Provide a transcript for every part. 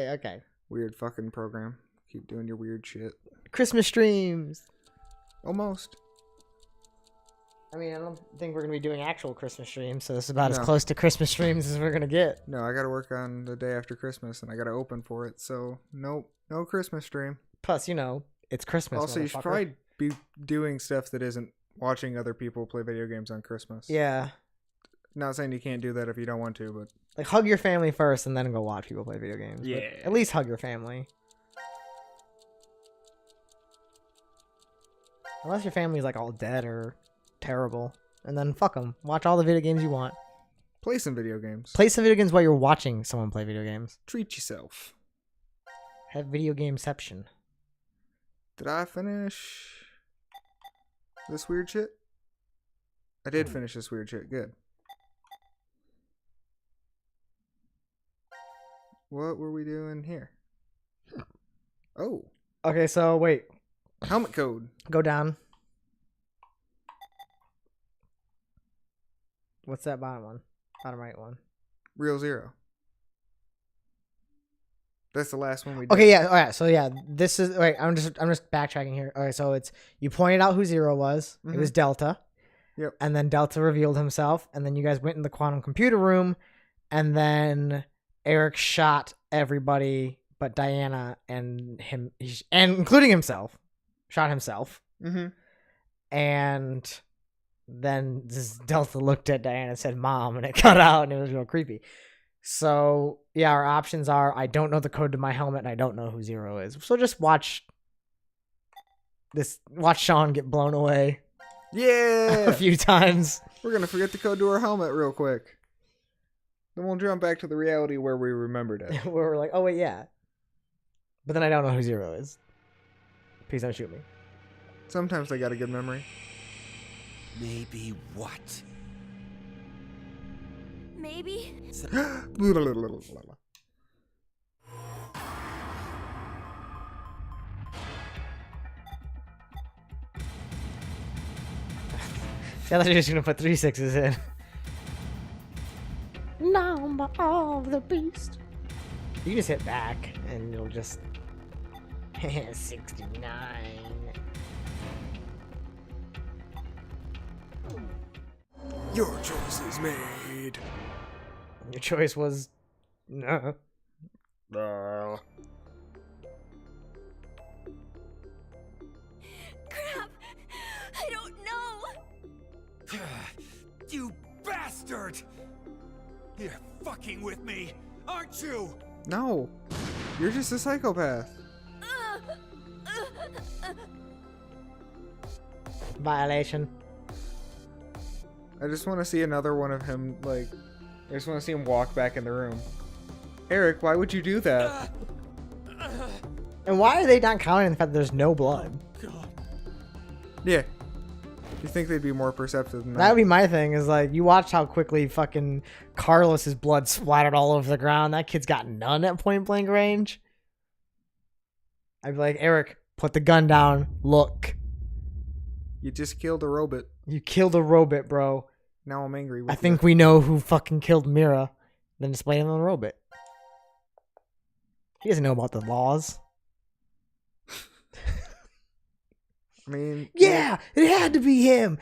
Okay. Weird fucking program. Keep doing your weird shit. Christmas streams. Almost. I mean, I don't think we're gonna be doing actual Christmas streams, so this is about as No. close to Christmas streams as we're gonna get. No, I gotta work on the day after Christmas, and I gotta open for it. So nope, no Christmas stream. Plus, it's Christmas. Also, you should motherfucker. probably be doing stuff that isn't watching other people play video games on Christmas. Yeah. Not saying you can't do that if you don't want to, but Like, hug your family first and then go watch people play video games. But Yeah. at least hug your family. Unless your family's, like, all dead or terrible. And then fuck them. Watch all the video games you want. play some video games. Play some video games while you're watching someone play video games. Treat yourself. Have video gameception. Did I finish this weird shit? I did finish this weird shit. Good. What were we doing here? Oh, Okay, so wait. helmet code. Go down. What's that bottom one? Bottom right one. Real Zero. That's the last one we did. Okay, yeah, all right. So yeah, this is wait. I'm just backtracking here. Okay, so it's you pointed out who Zero was. It was Delta. Yep. And then Delta revealed himself, and then you guys went in the quantum computer room, and then Eric shot everybody but Diana and him, and including himself, shot himself. Mm-hmm. And then this Delta looked at Diana and said, "Mom," and it cut out, and it was real creepy. So yeah, our options are: I don't know the code to my helmet, and I don't know who Zero is. So just watch Sean get blown away Yeah. a few times. We're gonna forget the code to our helmet real quick. Then we'll jump back to the reality where we remembered it. Where we're like, "Oh wait, yeah," but then I don't know who Zero is. Please don't shoot me. Sometimes they got a good memory. Maybe what? Maybe. See, I thought you were just gonna put 3 6s in. Number of the beast. You just hit back, and you'll just 69. Your choice is made. Your choice was no. Crap! I don't know! You bastard! You're fucking with me, aren't you? No, you're just a psychopath. Violation. I just want to see another one of him, like, I just want to see him walk back in the room. Eric, why would you do that? And why are they not counting the fact that there's no blood? God. Yeah. You think they'd be more perceptive than That that? would be my thing, is like, you watched how quickly fucking Carlos's blood splattered all over the ground. That kid's got none at point blank range. I'd be like, Eric, put the gun down. Look. You just killed a robot. You killed a robot, bro. Now I'm angry with I think we know who fucking killed Mira. Then just blame him on the robot. He doesn't know about the laws. I mean, Yeah, it had to be him.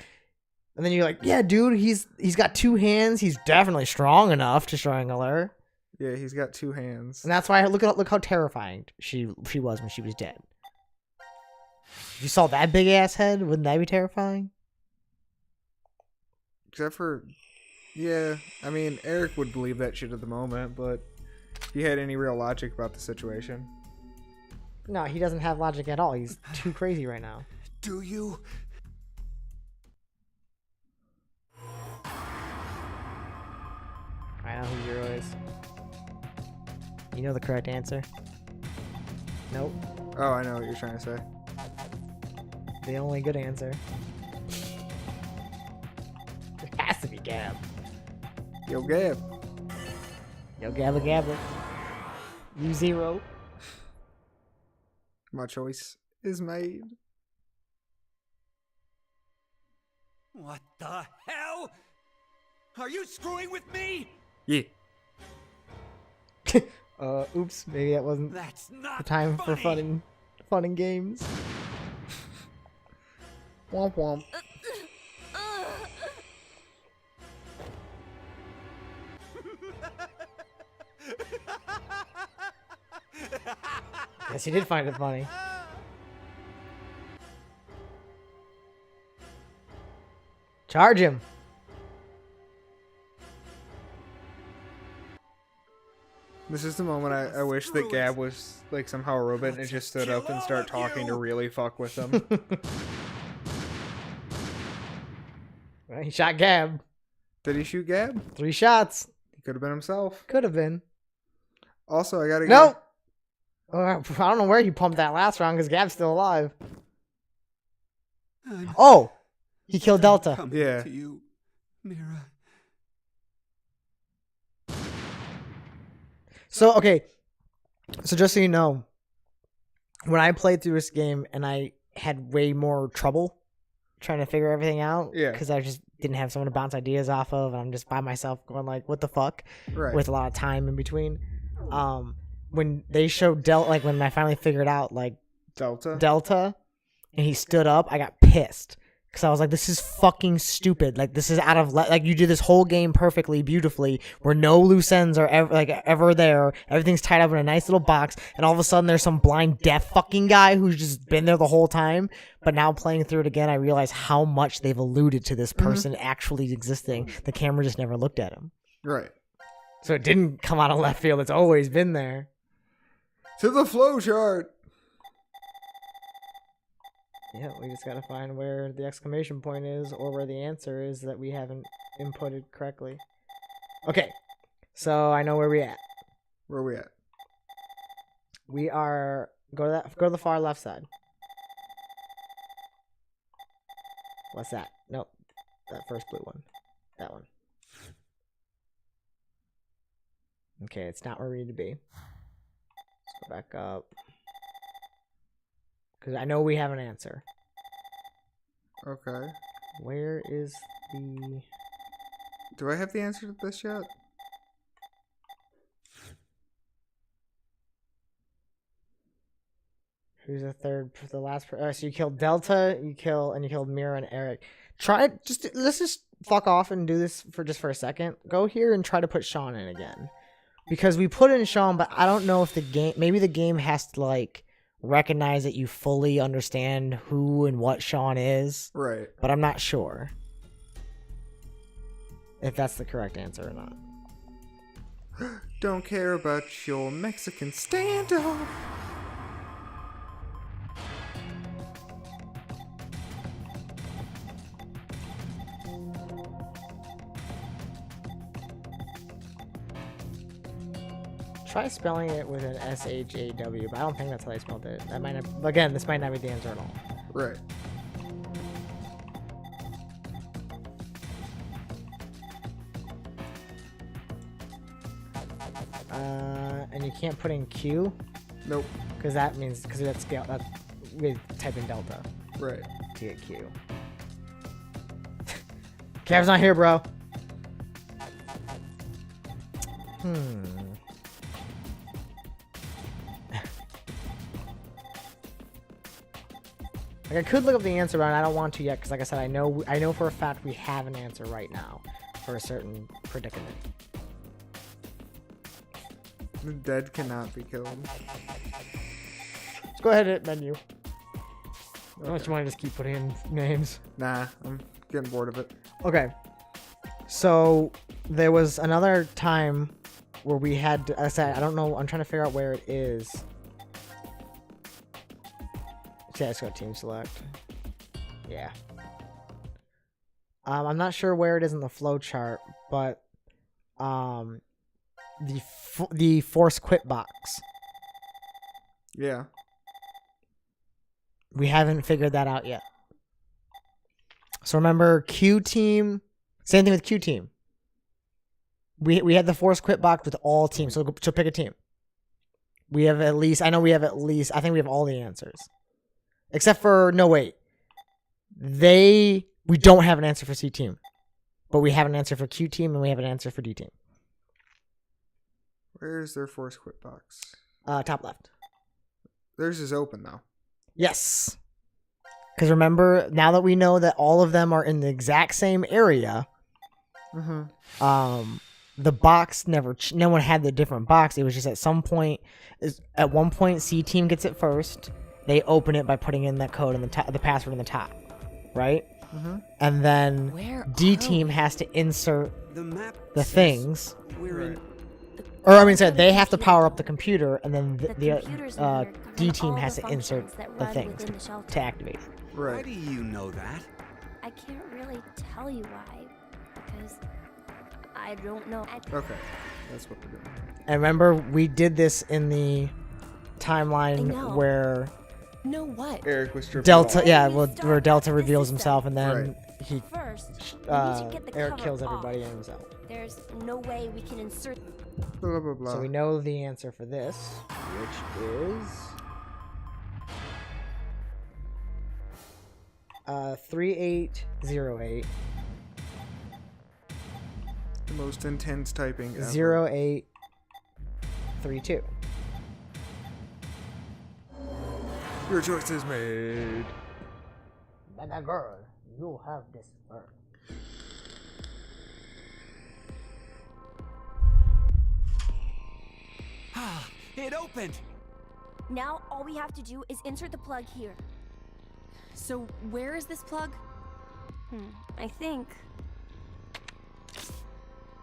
And then you're like, yeah, dude, he's got 2 hands. He's definitely strong enough to strangle her. yeah, he's got 2 hands. And that's why look how terrifying she was when she was dead. If you saw that big ass head, wouldn't that be terrifying? Except for, yeah, I mean, Eric would believe that shit at the moment, but if he had any real logic about the situation. No, he doesn't have logic at all. He's too crazy right now. Do you? I know who Zero is. You know the correct answer? Nope. Oh, I know what you're trying to say. The only good answer. It has to be Gab. Yo, Gab. Yo, Gabba Gabba. You Zero. My choice is made. What the hell? Are you screwing with me? Yeah. Oops, maybe that wasn't That's not the time for funny. fun and games. Womp womp. Yes, he did find it funny. Charge him. This is the moment I wish that Gab was like somehow a robot and it just stood up and started talking to really fuck with them. Well, he shot Gab. Did he shoot Gab? 3 shots. He could have been himself. Could have been. Also, I gotta Nope. I don't know where he pumped that last round because Gab's still alive. I'm Oh, he killed Delta. coming Yeah. to you, Mira. So, okay. So just so you know, when I played through this game and I had way more trouble trying to figure everything out, Yeah. because I just didn't have someone to bounce ideas off of, and I'm just by myself going like, what the fuck, Right. with a lot of time in between. When they showed like when I finally figured out like Delta, and he stood up, I got pissed. Because I was like, this is fucking stupid. Like, this is out of... like, you did this whole game perfectly, beautifully, where no loose ends are ever there. Everything's tied up in a nice little box. And all of a sudden, there's some blind deaf fucking guy who's just been there the whole time. But now playing through it again, I realize how much they've alluded to this person actually existing. The camera just never looked at him. Right. So it didn't come out of left field. It's always been there. To the flow chart. Yeah, we just gotta find where the exclamation point is or where the answer is that we haven't inputted correctly. Okay, so I know where we're at. Where are we at? We are go to the far left side. What's that? Nope, that first blue one. That one. Okay, it's not where we need to be. Let's go back up. Because I know we have an answer. Okay. Where is the... Do I have the answer to this yet? Who's the third? The last. So you killed Delta. You killed Mira and Eric. Let's just fuck off and do this for a second. Go here and try to put Sean in again, because we put in Sean, but I don't know if the game. Maybe the game has to like recognize that you fully understand who and what Sean is. Right. But I'm not sure if that's the correct answer or not. Don't care about your Mexican standoff. Try spelling it with an S-H-A-W, but I don't think that's how they spelled it. That might not, again, this might not be the answer at all. Right. And you can't put in Q, Nope. because that means, because that's scale, that we type in Delta Right. to get Q. Cav's not here, bro. Like I could look up the answer, but I don't want to yet, because like I said, I know for a fact we have an answer right now for a certain predicament. The dead cannot be killed. Let's go ahead and hit menu. Unless you want to just keep putting in names. Nah, I'm getting bored of it. Okay. So there was another time where we had to, I said, I don't know, I'm trying to figure out where it is. Yeah, let's go team select. Yeah. I'm not sure where it is in the flow chart, but the force quit box. Yeah. We haven't figured that out yet. So remember Q team, same thing with Q team. We had the force quit box with all teams. So pick a team. We have at least, I think we have all the answers. Except for, no wait. We don't have an answer for C team. But we have an answer for Q team and we have an answer for D team. Where's their force quit box? Top left. Theirs is open though. Yes. Because remember, now that we know that all of them are in the exact same area, the box no one had the different box. It was just at one point, C team gets it first. They open it by putting in that code and the password in the top, right? And then Where D are team we? has to insert The map the says things. We're in. They have to power up the computer, and then The computer's weird, D covering team all has the to insert functions that the run things within the shelter. to activate it. Why Right. do you know that? I can't really tell you why, because I don't know. Okay. That's what we're doing. And remember, we did this in the I timeline know. where No, what? Eric was stripped. Delta, off. yeah, we well, start where Delta the reveals system. himself, and then he, First, we need to get the Eric cover kills off. everybody and himself. There's no way we can insert. Blah blah blah. So we know the answer for this, which is 3808 The most intense typing ever. 0832. Your choice is made. That girl, you have this bird. Ah, it opened. Now all we have to do is insert the plug here. So where is this plug? I think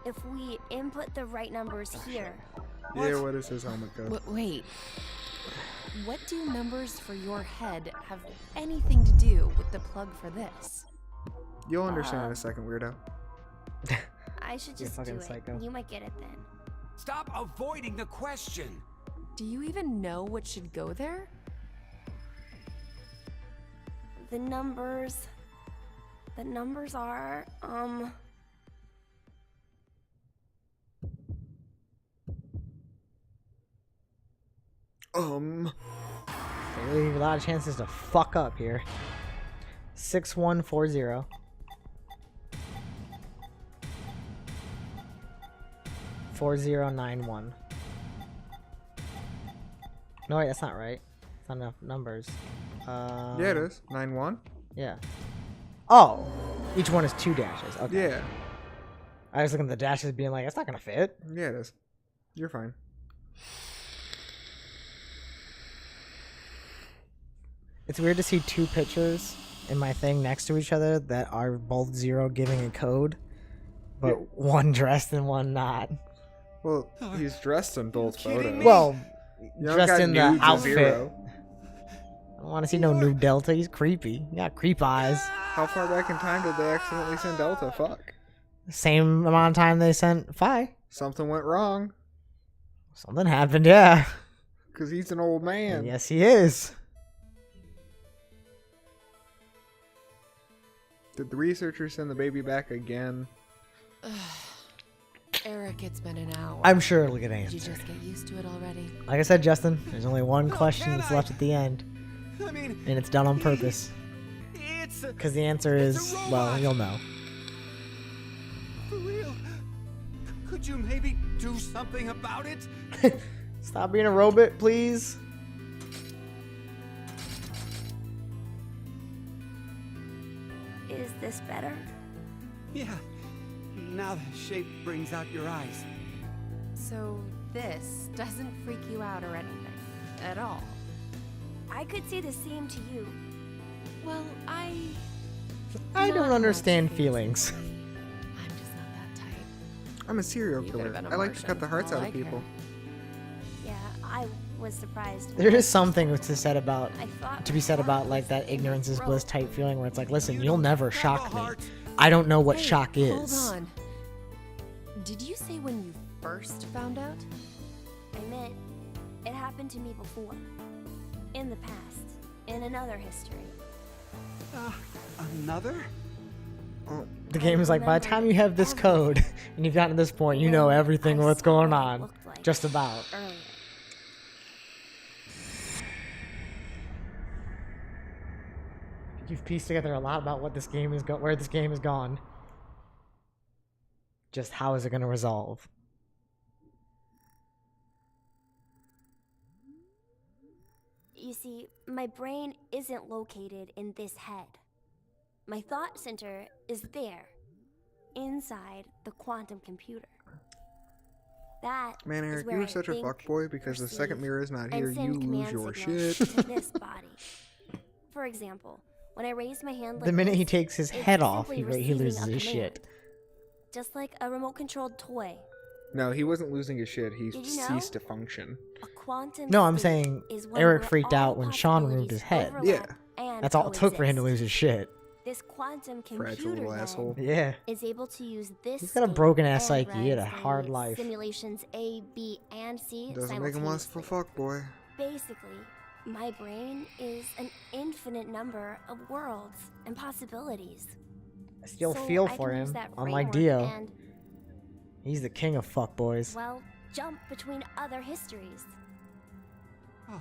if we input the right numbers here, Yeah, what is his helmet code? Wait. What do numbers for your head have anything to do with the plug for this? You'll understand in a second, weirdo. I should You're just do fucking it. psycho. You might get it then. Stop avoiding the question. Do you even know what should go there? The numbers are, They leave a lot of chances to fuck up here. 6140. 4091. No, wait, that's not right. It's not enough numbers. Yeah, it is. 9-1? Yeah. Oh, each one is 2 dashes. Okay. Yeah. I was looking at the dashes being like, that's not going to fit. Yeah, it is. You're fine. It's weird to see 2 pictures in my thing next to each other that are both 0 giving a code, but one dressed and one not. Well, he's dressed in both kidding photos. me? Well, You don't dressed got in the nudes of outfit. 0. I don't want to see no new Delta. He's creepy. He got creep eyes. How far back in time did they accidentally send Delta? Fuck. Same amount of time they sent Phi. Something went wrong. Something happened, yeah. Because he's an old man. And yes, he is. Did the researchers send the baby back again? Eric, it's been an hour. I'm sure it'll get Did you answered. just get used to it already? Like I said, Justin, there's only one How question can that's I? left at the end, I mean, and it's done on purpose. it's a, Because the answer It's a is, robot. well, you'll know. for real. Could you maybe do something about it? Stop being a robot, please. Is this better? Yeah. Now the shape brings out your eyes. So this doesn't freak you out or anything at all? I could say the same to you. Well, I I don't Not understand much feelings. I'm just not that type. I'm a serial You could've killer. been a I like to cut Martian. the hearts I out of like her. people. Yeah, I was surprised. There is something I thought to be said about like that ignorance is bliss type feeling where it's like, listen, you'll never Have a shock me. heart. I don't know what Hey, shock is. Hold on. Did you say when you first found out? I meant it happened to me before. In the past. In another history. Another? The game is like, by the time you have this code and you've gotten to this point, you know everything I what's saw going what it on. looked like Just about. earlier. You've pieced together a lot about what this game is where this game has gone. Just how is it going to resolve? You see, my brain isn't located in this head. My thought center is there, inside the quantum computer. That Man, is Eric, where you I are such a think, fuckboy because the second perceive, mirror is not and here, send you lose command your signals shit. to this body. For example, when I raise my hand like The minute he this, takes his it's head off, simply he receiving loses a his command, shit. just like a remote-controlled toy. No, he wasn't losing his shit. He Did you know? ceased to function. A quantum No, I'm state saying is one Eric where freaked all out when Sean removed his head. possibilities overlap and That's all it took for him to coexist. lose his shit. This quantum Fragile computer little then asshole. Yeah. is able to use this. He's got a state broken-ass and psyche. He had a runs hard the life. Simulations A, B, and C Doesn't make him less of a simultaneously. fuckboy. Basically, my brain is an infinite number of worlds and possibilities. I still So feel I for can use him. that Unlike framework Dio. and, He's the king of fuckboys. well, jump between other histories. Oh,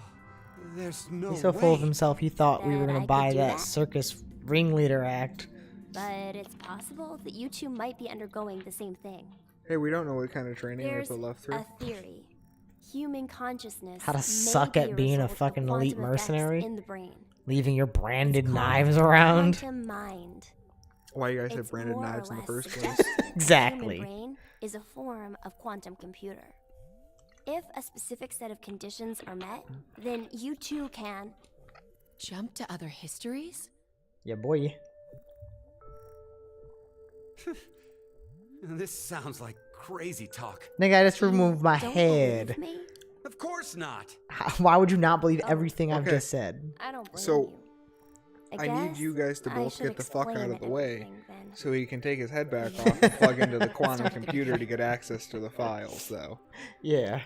there's no He's so way. full of himself, he thought we were Then gonna I could buy do that that. circus ringleader act. But it's possible that you two might be undergoing the same thing. Hey, we don't know what kind of training they There's put left through. a theory. Human consciousness How to may suck be at being a result of fucking elite quantum effects mercenary? in the brain. Leaving your branded It's called knives around. Quantum mind. Why you guys have It's branded more or knives in the less first place? suggesting that the Exactly. human brain is a form of quantum computer. If a specific set of conditions are met, then you too can. Jump to other histories? Yeah, boy. This sounds like crazy talk. Nigga, I just You removed my don't head. believe me? Of course not. Why would you not believe Oh, everything I've okay. just said? I don't blame So, you. I need guess you guys to I both should get the fuck out explain of the way everything then. so he can take his head back off and plug into the quantum computer to get access to the files, though. Yeah.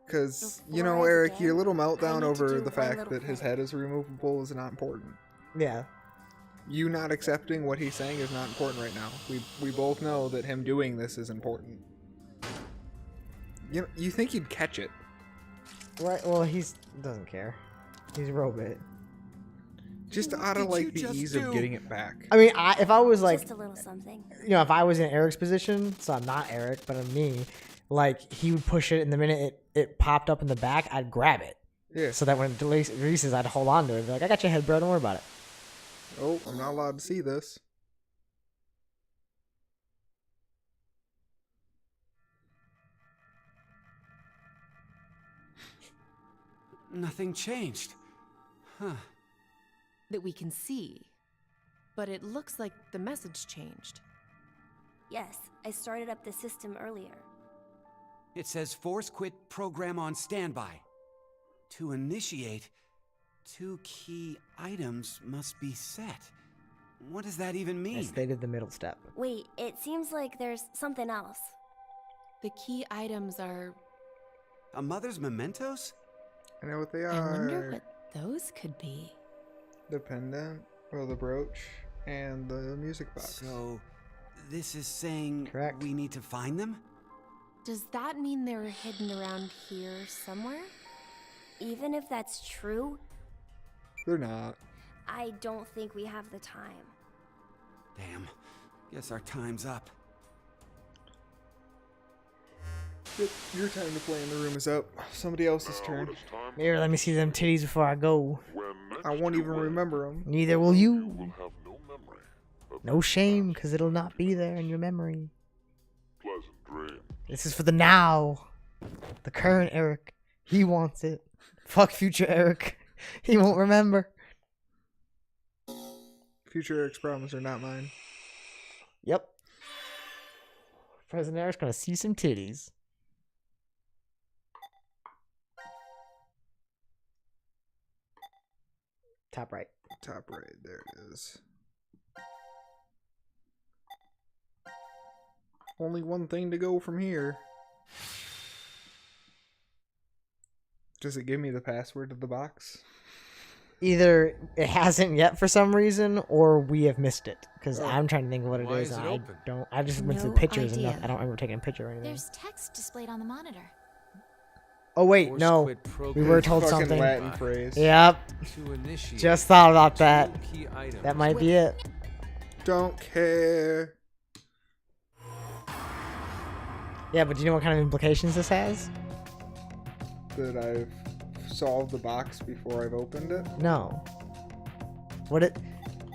Because, you Before know, I Eric, begin, your little I meltdown need to over do the one fact little that his thing. head is removable is not important. Yeah. You not accepting what he's saying is not important right now. We both know that him doing this is important. You think you'd catch it. Right, well, doesn't care. He's a robot. Just What out of did like you the just ease do? of getting it back. I mean, if I was like, Just a little something. if I was in Eric's position, so I'm not Eric, but I'm me, like, he would push it, and the minute it popped up in the back, I'd grab it. Yeah. So that when it releases, I'd hold on to it. Be like, I got your head, bro. Don't worry about it. Oh, I'm not allowed to see this. Nothing changed. Huh. That we can see. But it looks like the message changed. Yes, I started up the system earlier. It says force quit program on standby. To initiate, 2 key items must be set. What does that even I mean? stated the middle step. Wait, it seems like there's something else. The key items are. A mother's mementos? I know what they I wonder are. what those could be. The pendant, or the brooch, and the music box. So, this is saying Correct. we need to find them? Does that mean they're hidden around here somewhere? Even if that's true, They're not. I don't think we have the time. Damn. Guess our time's up. Yep, your time to play in the room is up. Somebody else's turn. Here, let me see them titties before I go. I won't even remember them. Neither will you. Have no memory of No shame, because it'll not be there in your memory. pleasant dreams. This is for the now. The current Eric. He wants it. Fuck future Eric. He won't remember. Future Eric's problems are not mine. Yep. President Eric's gonna see some titties. Top right. Top right, there it is. Only one thing to go from here. Does it give me the password to the box? Either it hasn't yet for some reason, or we have missed it. Because Oh. I'm trying to think of what it Why is. is it and open? I don't. I just went to the No pictures and idea. I don't remember taking a picture or anything. There's text displayed on the monitor. Oh wait, Force no. quit We program were told Fucking something. Latin phrase. Yep. to initiate Just thought about that. 2 key items. That might be it. Don't care. Yeah, but do you know what kind of implications this has? That I've solved the box before I've opened it? No. What it?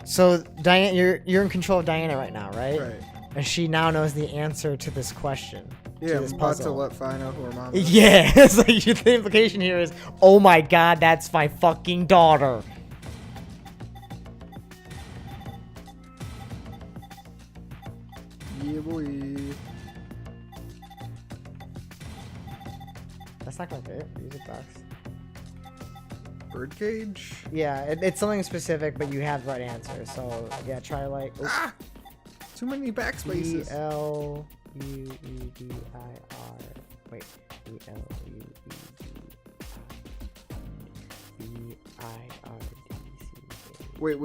So Diane, you're in control of Diana right now, right? Right. And she now knows the answer to this question. Yeah, this I'm about to puzzle. let Fi know who her mom is. Yeah, it's like the implication here is, oh my god, that's my fucking daughter. Yeah, boy. That's not gonna fit. Music box. Birdcage? Yeah, it's something specific, but you have the right answer. So yeah, try like Ah! Too many backspaces. E-L-U-E-D-I-R. Wait, E-L-U-E-D-I-R-D-C. Wait,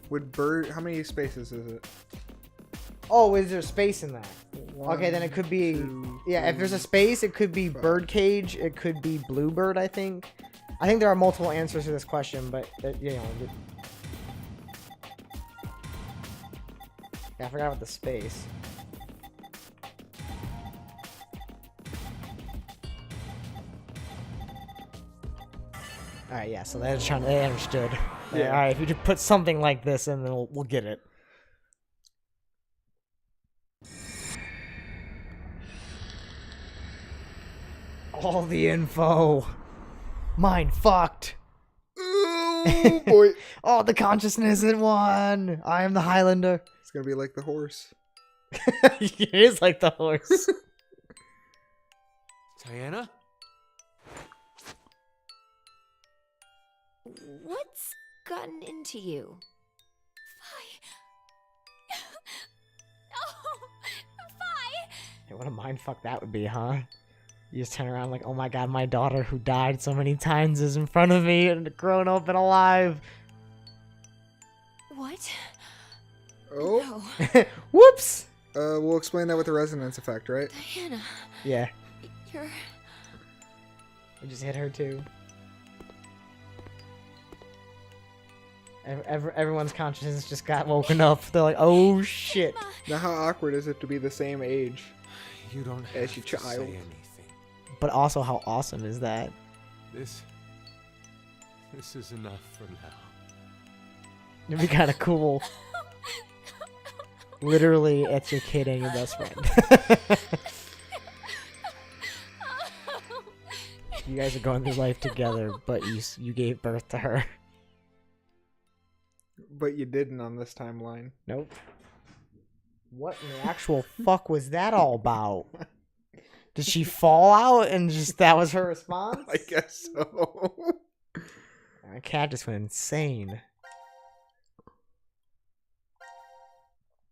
would bird? How many spaces is it? Oh, is there space in that? One, Okay, then it could be. two, Yeah, if there's a three. space, it could be five. birdcage. It could be bluebird. I think. I think there are multiple answers to this question, but you know. Yeah, I forgot about the space. All right, yeah. So they understood. Yeah. All right, if you just put something like this in, then we'll get it. All the info. Mind fucked. Oh boy. Oh, the consciousness in one. I am the Highlander. It's gonna be like the horse. It is like the horse. Diana? What's gotten into you? Oh, Fi! Hey, what a mind fuck that would be, huh? You just turn around like, oh my god, my daughter who died so many times is in front of me and grown up and alive. What? Oh. No, Whoops. We'll explain that with the resonance effect, right? Diana, Yeah, you're... we just hit her too. Everyone's consciousness just got woken up. They're like, oh shit. Now, how awkward is it to be the same age? You don't As have your to say child. anything. But also, how awesome is that? This is enough for now. It'd be kind of cool. Literally, it's your kid and your best friend. You guys are going through life together, but you gave birth to her. But you didn't on this timeline. Nope. What in the actual fuck was that all about? Did she fall out and just that was her response? I guess so. My cat just went insane.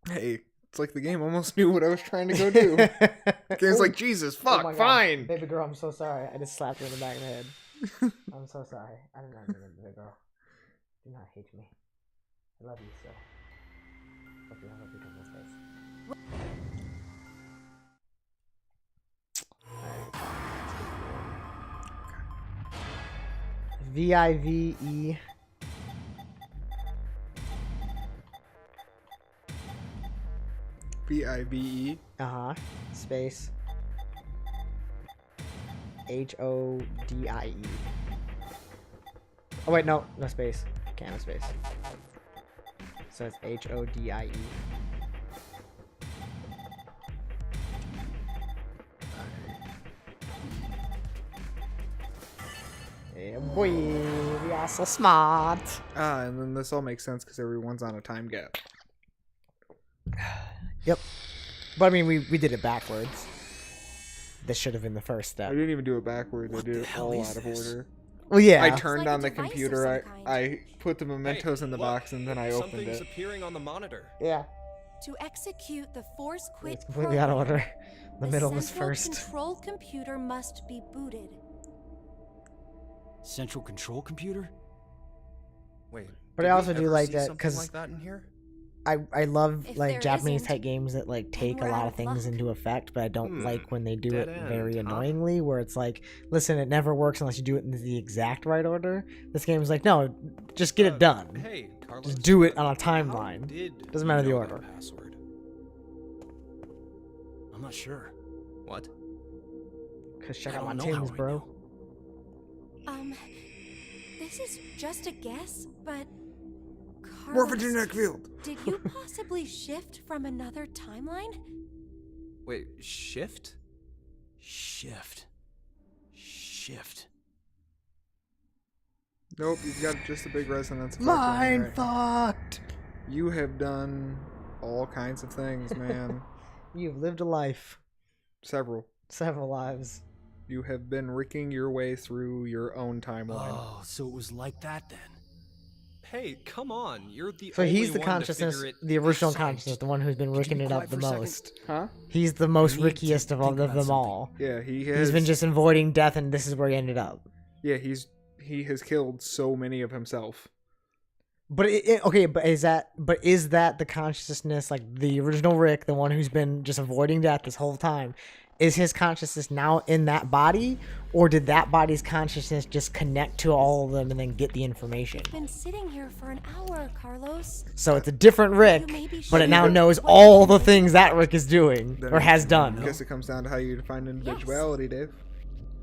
Hey, it's like the game almost knew what I was trying to go do. The game's like, Jesus, Oh fuck, my God. fine. Baby girl, I'm so sorry. I just slapped her in the back of the head. I'm so sorry. I did not mean it, baby girl. Do not hate me. I love you so. Hope you have a beautiful face. VIVE. VIVE. Uh-huh. Space. HODIE. Oh wait, no space. Can't have space. So it's HODIE. Yeah, boy, we are so smart. Ah, and then this all makes sense because everyone's on a time gap. Yep. But I mean, we did it backwards. This should have been the first I step. didn't even do it backwards. I What did the it hell all is out of this? order. Well, yeah. I turned like a on the device of computer. some kind. I put the mementos in the Look, box and then I opened something's it. appearing on the monitor. Yeah. To execute the force quit It's completely out of program, order. The middle was central first. control computer must be booted. Central control computer? Wait. But did I we also do ever like see that, something 'cause like that in here? I love If like there Japanese isn't, type games that like take a we're lot out of of things luck. into effect, but I don't like when they do Dead it end, very huh? annoyingly, where it's like, listen, it never works unless you do it in the exact right order. This game is like, no, just get it done. Hey, Carlos. Just do it on a how timeline. did Doesn't matter the you know that order. Password? I'm not sure. What? Cause check I out my don't know how tunes, I bro. know. This is just a guess, but Morphogenetic field. did you possibly shift from another timeline? Wait, shift? Shift. Nope, you've got just a big resonance. effect Mind right. fucked. You have done all kinds of things, man. You've lived a life, Several. several lives. You have been ricking your way through your own timeline. Oh, so it was like that then. Hey, come on. You're the So only he's the one to consciousness, figure it. the original Sorry, consciousness, the one who's been ricking be it up quiet the for a second? most. Huh? He's the most I need to rickiest of all think of about them something. all. Yeah, he has. He's been just avoiding death, and this is where he ended up. Yeah, he has killed so many of himself. But okay, but is that the consciousness, like the original Rick, the one who's been just avoiding death this whole time? Is his consciousness now in that body, or did that body's consciousness just connect to all of them and then get the information? Been sitting here for an hour, Carlos. So it's a different Rick, You maybe but it should- now knows What- all the things that Rick is doing Then or has I done. guess it comes down to how you define individuality, Dave.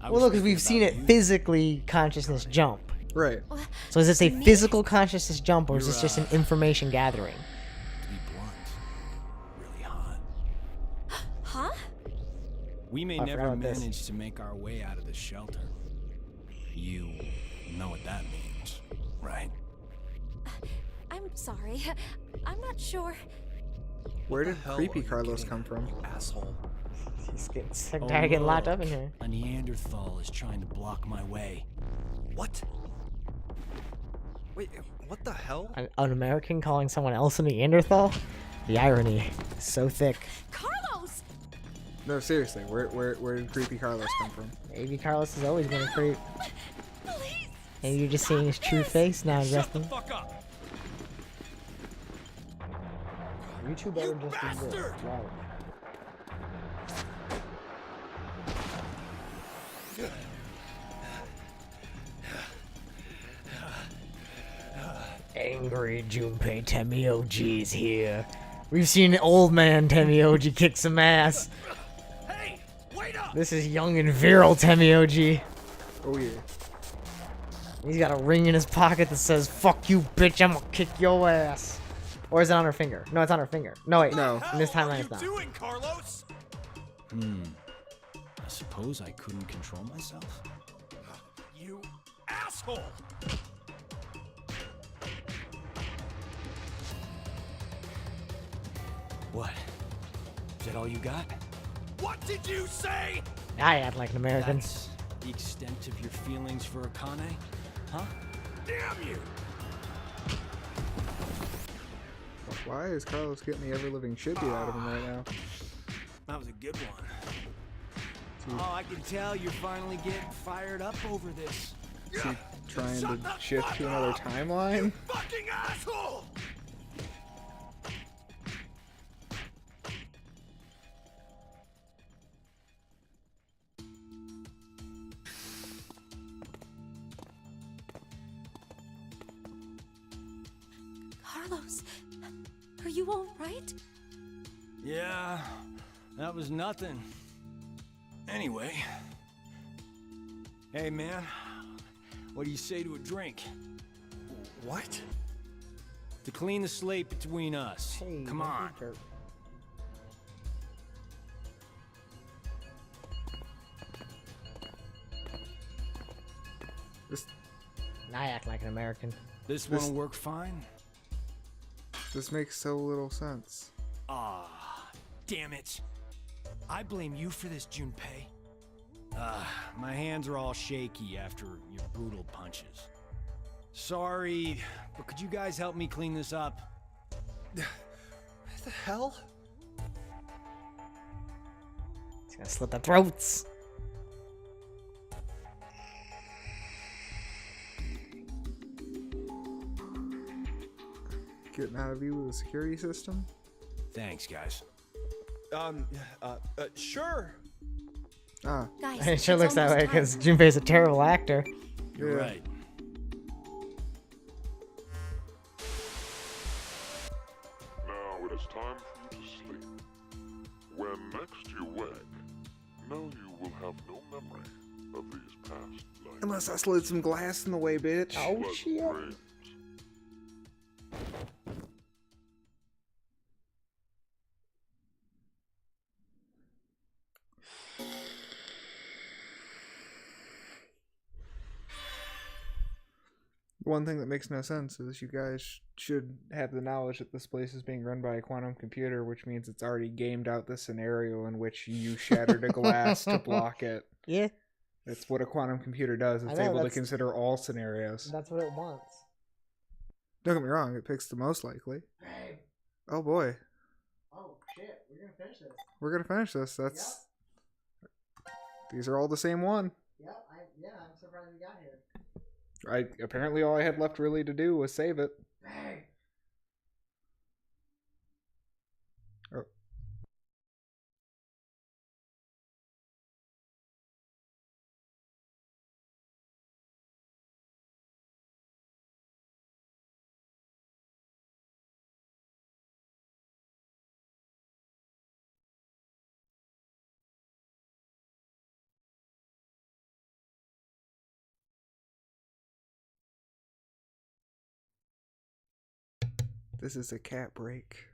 Well, look, because we've seen it physically consciousness jump. Right. So is this a Me- physical consciousness jump, or is this just an You're, information gathering? To be blunt, really hot. Huh? We may I never forgot about this. manage to make our way out of the shelter. You know what that means, right? I'm sorry. I'm not sure. Where did hell creepy are you Carlos getting come at, from? you asshole. He's getting sick, Oh, tired of getting locked up in look, here. A Neanderthal is trying to block my way. What? Wait, what the hell? An American calling someone else a Neanderthal? The irony is so thick. Carlos! No, seriously, where did creepy Carlos come from? Maybe Carlos has always been a creep. Please! Maybe you're just seeing his true face now, Shut the Justin. fuck up! You two better just be good. bastard! Wow. Angry Junpei Temioji is here. We've seen old man Temioji kick some ass. Hey, wait up! This is young and virile Temioji. Oh yeah. He's got a ring in his pocket that says, "Fuck you, bitch, I'm gonna kick your ass." Or is it on her finger? No, it's on her finger. No, wait. No. In this timeline, it's not. doing, Carlos? I suppose I couldn't control myself. You asshole! What? Is that all you got? What did you say? I act like an American. That's the extent of your feelings for Akane? Huh? Damn you! Why is Carlos getting the ever-living shit beat out of him right now? That was a good one. Oh, I can tell you're finally getting fired up over this. Is he trying to shift to another timeline? Fucking asshole! Carlos, are you all right? Yeah, that was nothing. Anyway. Hey, man. What do you say to a drink? What? To clean the slate between us. Hey, Come don't be on. a jerk. This I act like an American. This This- one'll work fine? this makes so little sense. Ah, damn it. I blame you for this, Junpei. My hands are all shaky after your brutal punches. Sorry, but could you guys help me clean this up? What the hell? He's gonna slit the throats. Getting out of view with the security system? Thanks, guys. Sure. Ah, Guys, It sure it's looks that way almost time. because Junpei's a terrible actor. You're Yeah. right. Now it is time for you to sleep. When next you wake, know you will have no memory of these past lives. Unless I slid some glass in the way, bitch. Oh shit. One thing that makes no sense is you guys should have the knowledge that this place is being run by a quantum computer, which means it's already gamed out the scenario in which you shattered a glass to block it. Yeah, That's what a quantum computer does. I It's know, able to that's- consider all scenarios. that's what it wants. Don't get me wrong, it picks the most likely. Babe. Oh boy. Oh shit, we're gonna finish this. We're gonna finish this. That's These are all the same one. Yep, I'm surprised we got here. Apparently all I had left really to do was save it. Babe. Oh. This is a cat break.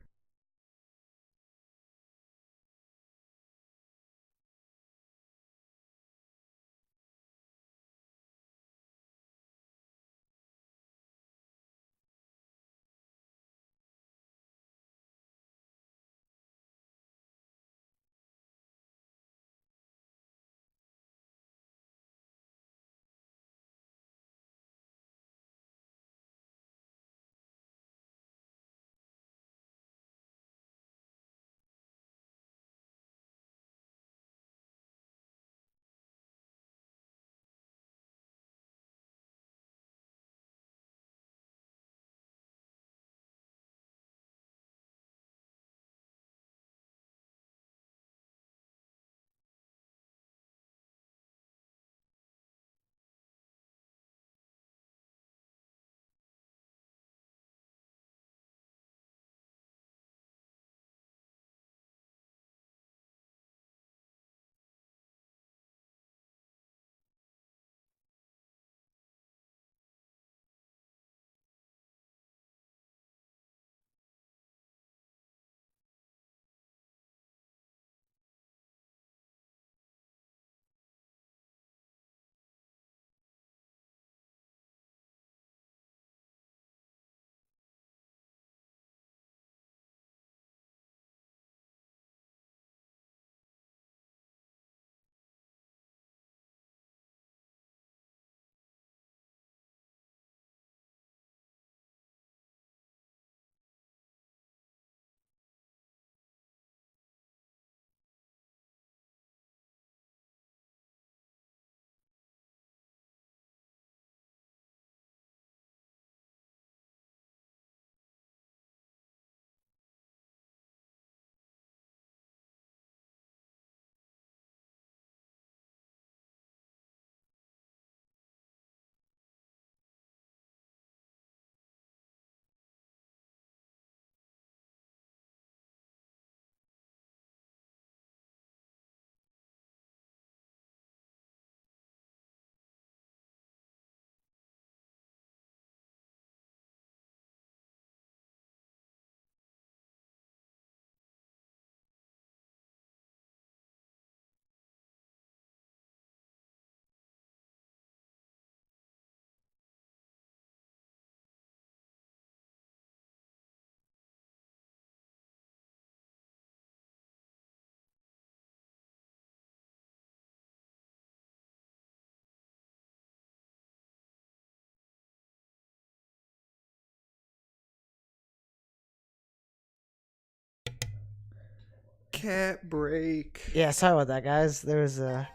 Cat break. Yeah, sorry about that, guys. There was a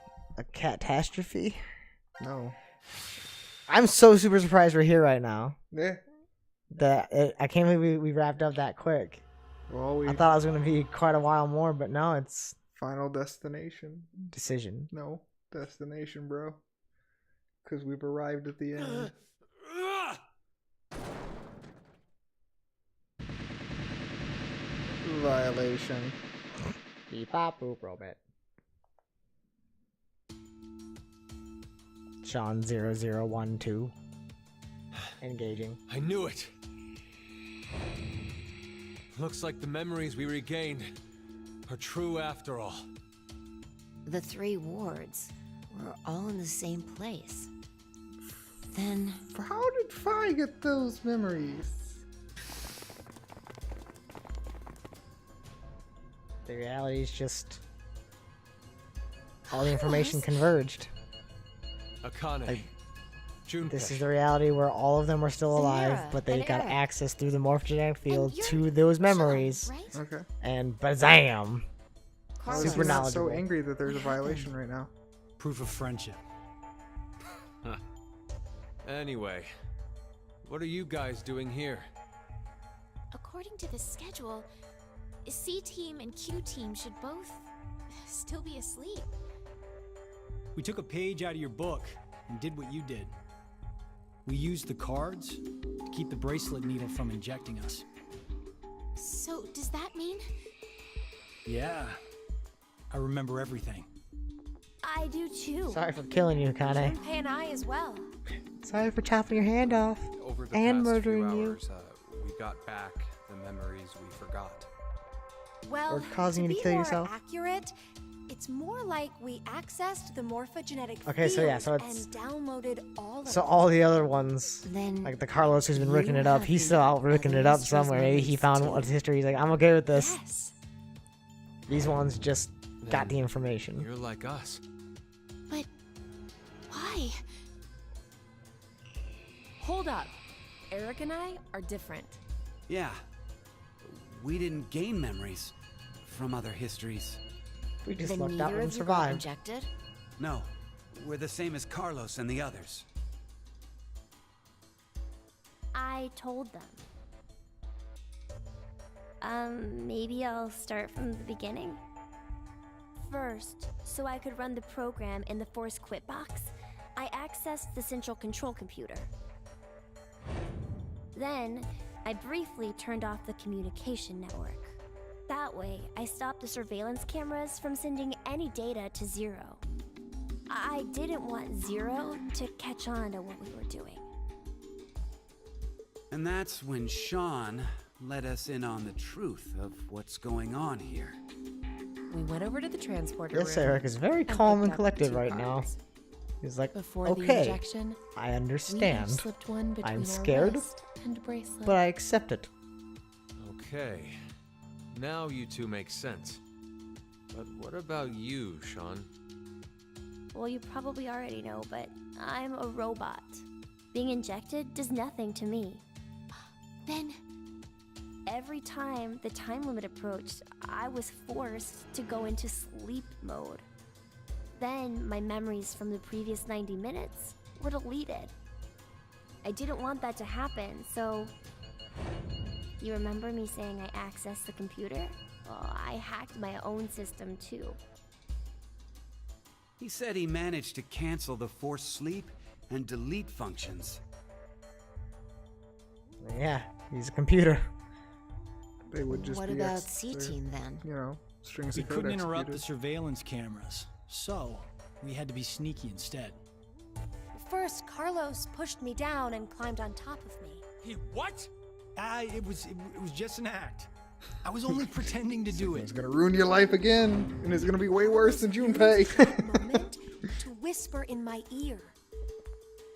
catastrophe. No. I'm so super surprised we're here right now. Yeah. I can't believe we wrapped up that quick. Well, I thought it was gonna be quite a while more, but no, it's Final Destination. decision. No. Destination, bro. Because we've arrived at the end. Violation. Beep bop boop robot. Sean 0012. Engaging. I knew it. Looks like the memories we regained are true after all. The 3 wards were all in the same place. Then... How did Fi get those memories? The reality is just all the information converged. Akane. Like, Junpei. this is the reality where all of them were still alive, Samara but they and got Eric. access through the morphogenetic field you're to those memories, Right? Okay. and bazam! How is Super he not so knowledgeable. angry that there's a violation right now? Proof of friendship. Anyway, what are you guys doing here? According to the schedule, C team and Q team should both still be asleep. We took a page out of your book and did what you did. We used the cards to keep the bracelet needle from injecting us. So, does that mean? Yeah. I remember everything. I do too. Sorry for killing you, Kane. Junpei and I as well. Sorry for chopping your hand off. Over the And past murdering few you. hours, we got back the memories we forgot. Well, Or causing you to be kill more yourself. accurate, it's more like we accessed the morphogenetic Okay, so yeah, so field it's- and downloaded all of So it. all the other ones, Then like the Carlos who's been you ricking it up, have he's the still out ricking it up other somewhere. Maybe he memories found too. what's history. He's like, I'm okay with this. Yes. These ones just got the Then information. You're like us. But why? Hold up. Eric and I are different. Yeah. We didn't gain memories from other histories. We just then lucked out neither and of you got survived. injected? No, we're the same as Carlos and the others. I told them. Maybe I'll start from the beginning. First, so I could run the program in the Force Quit box, I accessed the central control computer. Then, I briefly turned off the communication network. That way, I stopped the surveillance cameras from sending any data to Zero. I didn't want Zero to catch on to what we were doing. And that's when Sean let us in on the truth of what's going on here. We went over to the transporter This room Eric is very and calm picked and up collected 2 right now. cards. He's like, Before the okay, injection, I we each understand, slipped one between I'm our scared, wrist and bracelet. but I accept it. Okay. Now you two make sense. But what about you, Sean? Well, you probably already know, but I'm a robot. Being injected does nothing to me. Then Every time the time limit approached, I was forced to go into sleep mode. Then my memories from the previous 90 minutes were deleted. I didn't want that to happen, so... You remember me saying I accessed the computer? Well, I hacked my own system too. He said he managed to cancel the forced sleep and delete functions. Yeah, he's a computer. They would just What be about they're, C-Team then? You know, strings We of code couldn't interrupt the executed. surveillance cameras, so we had to be sneaky instead. First, Carlos pushed me down and climbed on top of me. He what? It was just an act. I was only pretending to do It's it. gonna ruin your life again, and it's gonna be way worse than Junpei. Moment to whisper in my ear.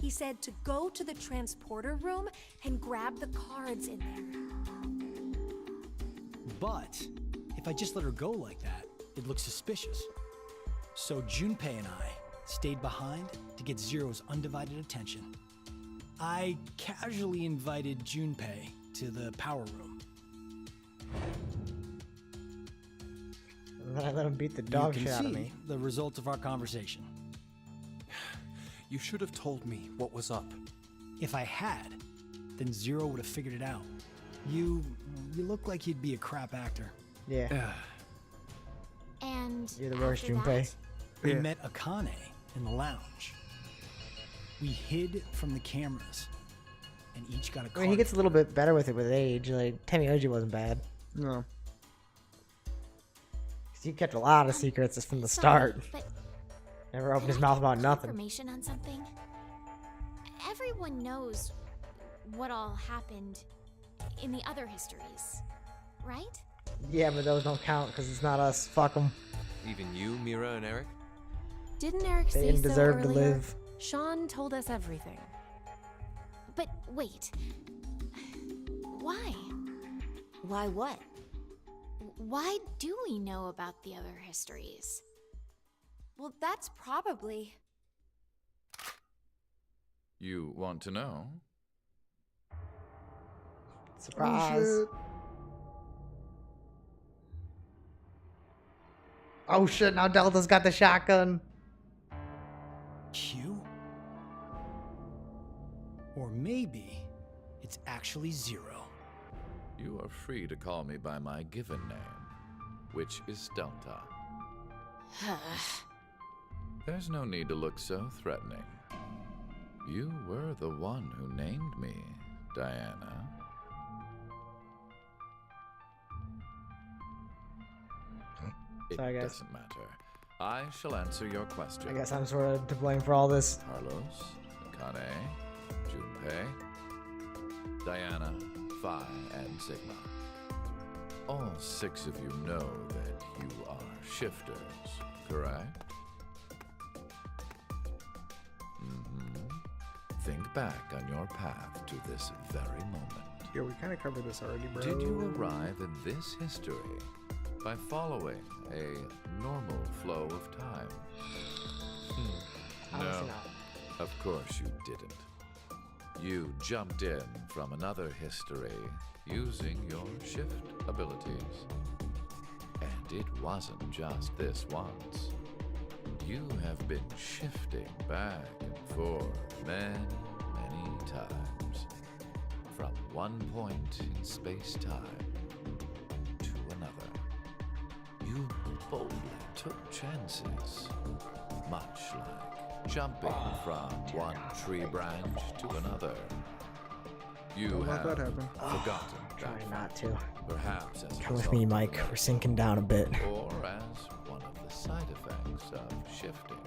He said to go to the transporter room and grab the cards in there. But if I just let her go like that, it looks suspicious. So Junpei and I stayed behind to get Zero's undivided attention. I casually invited Junpei to the power room. And then I let him beat the You dog can shit out of see me. the results of our conversation. You should have told me what was up. If I had, then Zero would have figured it out. You look like you'd be a crap actor. Yeah, and you're the worst, after Junpei. that, We Yeah. met Akane in the lounge. We hid from the cameras, and each got a I card. mean, he gets a little bit better with it with age. Like, Temioji wasn't bad. No. 'Cause he kept a lot of secrets from the sorry, start. but Never opened could his I mouth get about nothing. Confirmation on something. everyone knows what all happened in the other histories, right? Yeah, but those don't count because it's not us. Fuck them. Even you, Mira and Eric? Didn't Eric They say didn't so deserve to earlier? live. Sean told us everything. But wait. Why? Why what? Why do we know about the other histories? Well, that's probably... You want to know? Surprise. Oh shit, now Delta's got the shotgun. Q? Or maybe it's actually Zero. You are free to call me by my given name, which is Delta. There's no need to look so threatening. You were the one who named me, Diana. It Sorry, guys. doesn't matter. I shall answer your question. I guess I'm sort of to blame for all this. Carlos, Kane, Junpei, Diana, Phi, and Sigma. All 6 of you know that you are shifters, correct? Think back on your path to this very moment. Yeah, we kind of covered this already, bro. Did you arrive in this history by following a normal flow of time? Obviously No, not. of course you didn't. You jumped in from another history using your shift abilities. And it wasn't just this once. You have been shifting back and forth many times. From one point in space-time to another. You boldly took chances. Much like jumping from one tree branch to another. You Don't let have that happen. forgotten Try that not fact. to. Perhaps as a Come with result me, of Mike. another We're sinking down a bit. or as one of the side effects of shifting.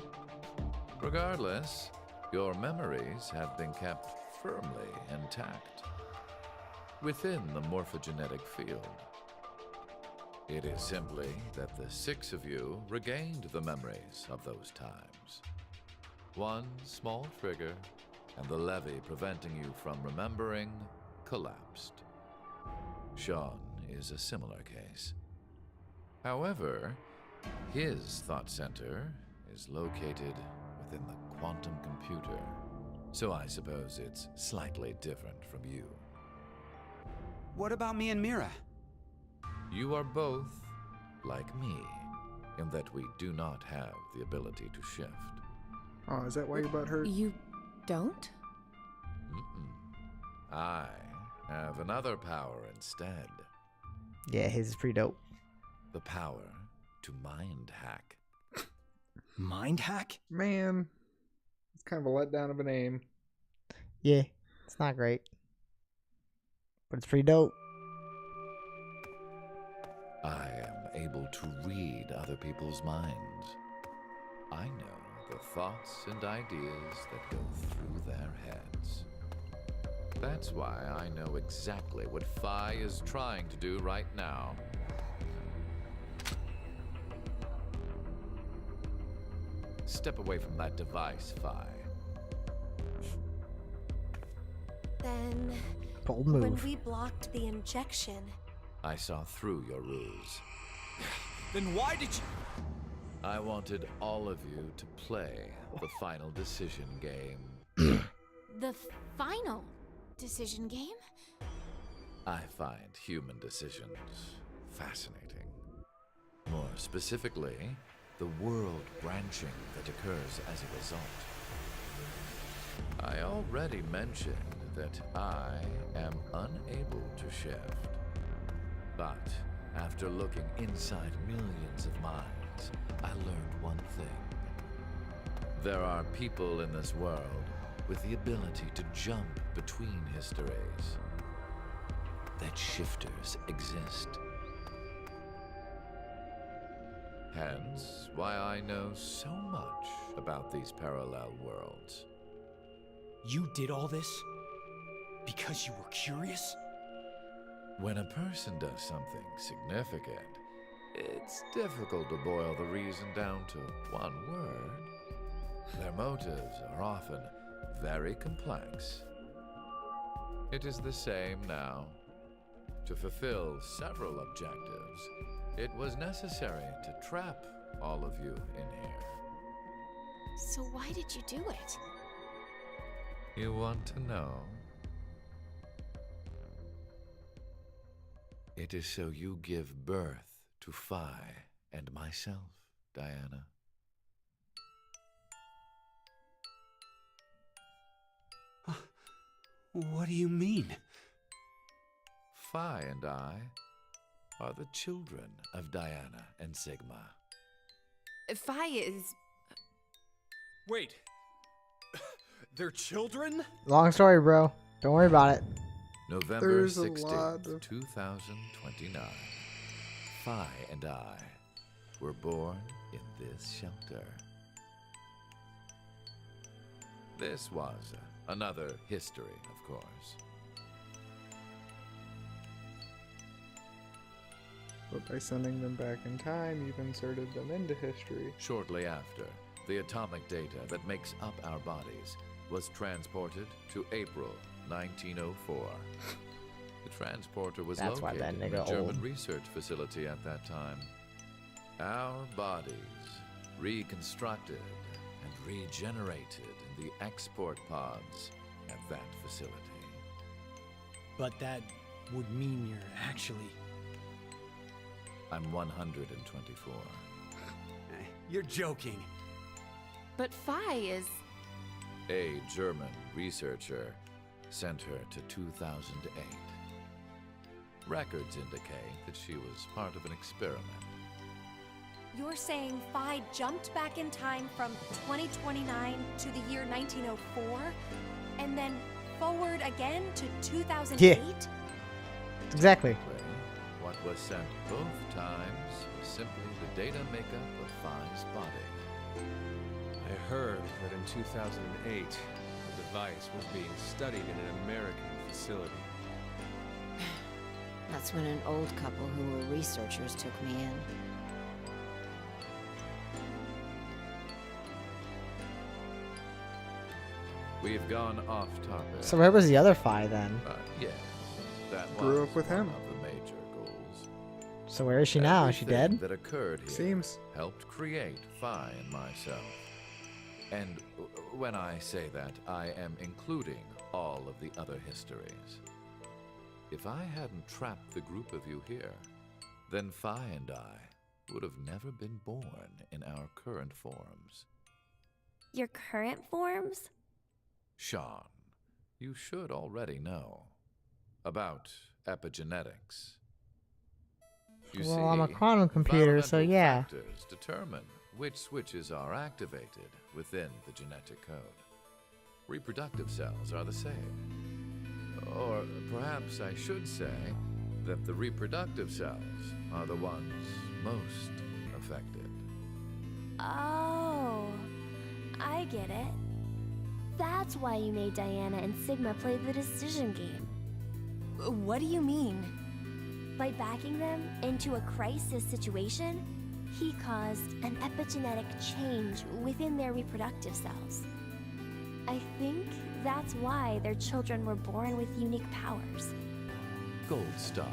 Regardless, your memories have been kept firmly intact within the morphogenetic field. It is simply that the 6 of you regained the memories of those times. One small trigger, and the levee preventing you from remembering collapsed. Sean is a similar case. However, his thought center is located within the quantum computer, so I suppose it's slightly different from you. What about me and Mira? You are both like me, in that we do not have the ability to shift. Oh, is that why your butt hurt? You don't? I have another power instead. Yeah, his is pretty dope. The power to mind hack. Mind hack? Man, it's kind of a letdown of a name. Yeah, it's not great. But it's pretty dope. I am able to read other people's minds. I know the thoughts and ideas that go through their heads. That's why I know exactly what Phi is trying to do right now. Step away from that device, Phi. Then, Bold when move. we blocked the injection, I saw through your ruse. Then why did you... I wanted all of you to play the final decision game. The final decision game? I find human decisions fascinating. More specifically, the world branching that occurs as a result. I already mentioned that I am unable to shift. But after looking inside millions of minds, I learned one thing. There are people in this world with the ability to jump between histories. That shifters exist. Hence, why I know so much about these parallel worlds. You did all this because you were curious? When a person does something significant, it's difficult to boil the reason down to one word. Their motives are often very complex. It is the same now. To fulfill several objectives, it was necessary to trap all of you in here. So why did you do it? You want to know? It is so you give birth to Phi and myself, Diana. What do you mean? Phi and I are the children of Diana and Sigma. Phi is... Wait. They're children? Long story, bro. Don't worry about it. November There's a 16th, lot of- 2029. Phi and I were born in this shelter. This was another history, of course. But by sending them back in time, you've inserted them into history. Shortly after, the atomic data that makes up our bodies was transported to April 1904. The transporter was That's why that located in a nigga German old. research facility at that time. Our bodies reconstructed and regenerated in the export pods at that facility. But that would mean you're actually... I'm 124. You're joking. But Phi is... A German researcher sent her to 2008. Records indicate that she was part of an experiment. You're saying Phi jumped back in time from 2029 to the year 1904, and then forward again to 2008? Yeah. Exactly. What was sent both times was simply the data makeup of Phi's body. I heard that in 2008, the device was being studied in an American facility. That's when an old couple who were researchers took me in. We've gone off topic. So where was the other Phi then? Yes, that Grew was up with one him. of the major goals. So where is she now? Is she Everything dead? that occurred here Seems. helped create Phi and myself. And when I say that, I am including all of the other histories. If I hadn't trapped the group of you here, then Phi and I would have never been born in our current forms. Your current forms? Sean, you should already know about epigenetics. You Well, see, I'm a quantum computer, so fundamental yeah. factors determine which switches are activated within the genetic code. Reproductive cells are the same. Or perhaps I should say that the reproductive cells are the ones most affected. Oh, I get it. That's why you made Diana and Sigma play the decision game. What do you mean? By backing them into a crisis situation, he caused an epigenetic change within their reproductive cells. I think that's why their children were born with unique powers. Gold Star.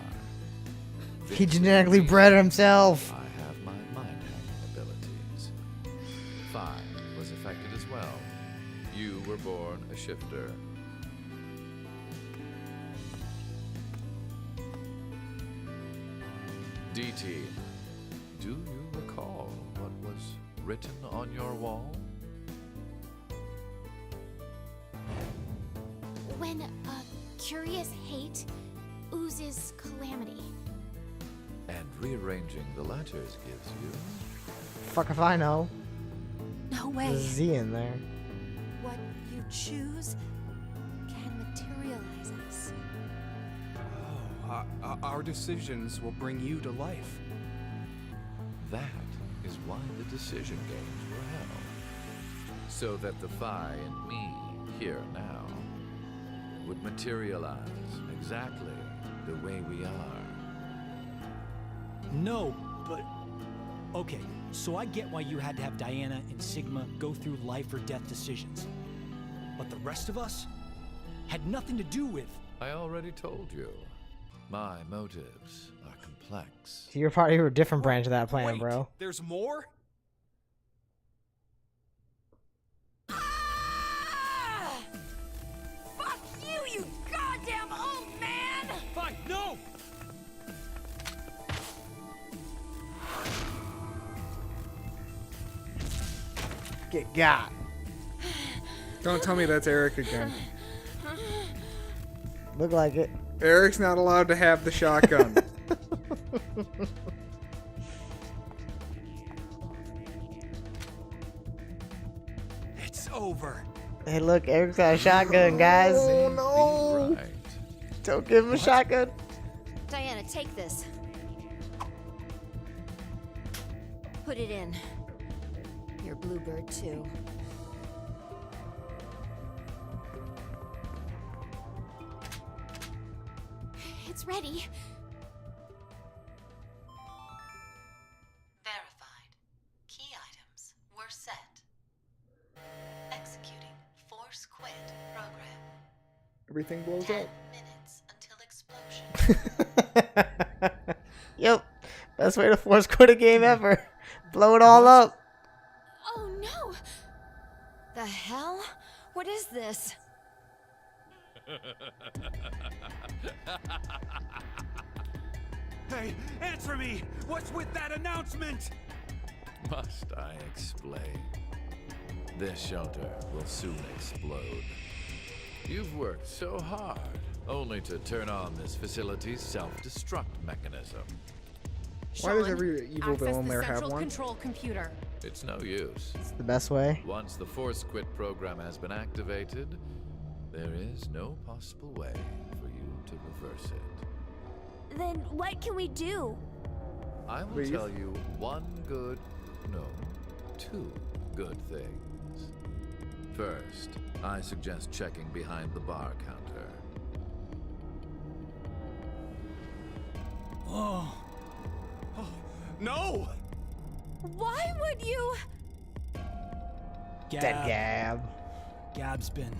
He genetically bred himself. I have my mind hacking abilities. Phi was affected as well. You were born a shifter. DT, do you recall what was written on your wall? When curious hate oozes calamity. And rearranging the letters gives you... Fuck if I know. No There's a way. Z in there. What you choose can materialize us. Oh, our decisions will bring you to life. That is why the decision games were held. So that the Phi and me, here now, would materialize exactly the way we are. No, but... Okay, so I get why you had to have Diana and Sigma go through life or death decisions. But the rest of us had nothing to do with... I already told you. My motives are complex. So you're part of a different branch of that plan, Wait, bro. there's more? Fuck you, you goddamn old man! Fine, no! Get got. Don't tell me that's Eric again. Look like it. Eric's not allowed to have the shotgun. It's over. Hey, look, Eric's got a shotgun, guys. Oh no! Right. Don't give him a shotgun. Diana, take this. Put it in. Your bluebird, too. It's ready. Verified. Key items were set. Executing force quit program. Everything blows 10 up. minutes until explosion. Yep. Best way to force quit a game ever. Blow it all up. Oh no! The hell? What is this? Hey, answer me! What's with that announcement? Must I explain? This shelter will soon explode. You've worked so hard, only to turn on this facility's self-destruct mechanism. Why does Sean, every evil access villain the there have central one? control computer. It's no use. It's the best way. Once the force quit program has been activated, there is no possible way for you to reverse it. Then what can we do? I will Please? tell you two good things. First, I suggest checking behind the bar counter. Oh. No! Why would you? Dead Gab. Gab's been...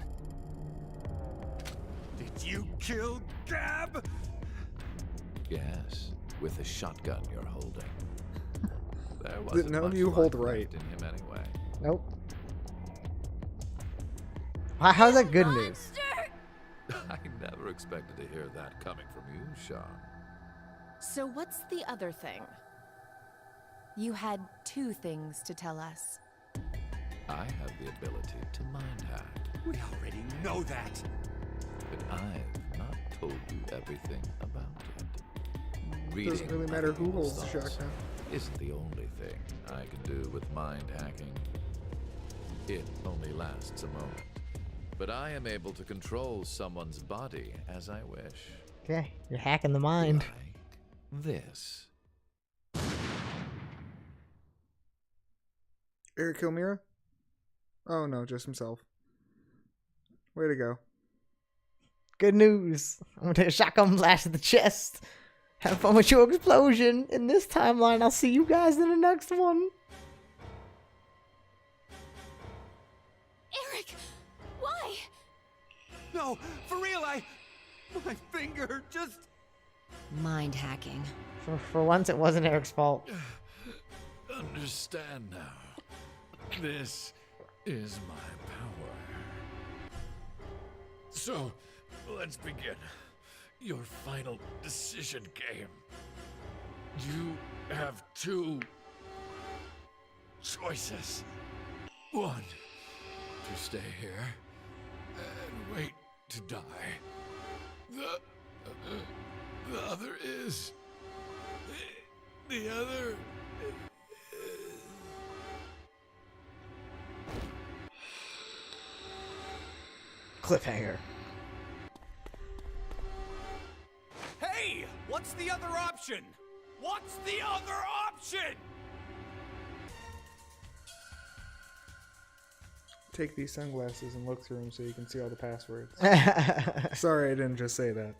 Did you kill Gab? Yes, with the shotgun you're holding. There None wasn't of much you life hold left right. in him anyway. Nope. How's that good news? I never expected to hear that coming from you, Sean. So what's the other thing? You had two things to tell us. I have the ability to mind hack, We already know that. but I've not told you everything about it. Reading Doesn't really matter who people's holds the thoughts shotgun. isn't the only thing I can do with mind hacking. It only lasts a moment, but I am able to control someone's body as I wish. Okay, you're hacking the mind. This. Eric Kilmira? Oh no, just himself. Way to go. Good news. I'm gonna take a shotgun blast to the chest. Have fun with your explosion. In this timeline, I'll see you guys in the next one. Eric! Why? No, for real, my finger just... Mind hacking. For once, it wasn't Eric's fault. Understand now. This is my power. So, let's begin. Your final decision game. You have two choices. One, to stay here and wait to die. The other is... The other... Cliffhanger. Hey! What's the other option? What's the other option? take these sunglasses and look through them so you can see all the passwords. Sorry, I didn't just say that.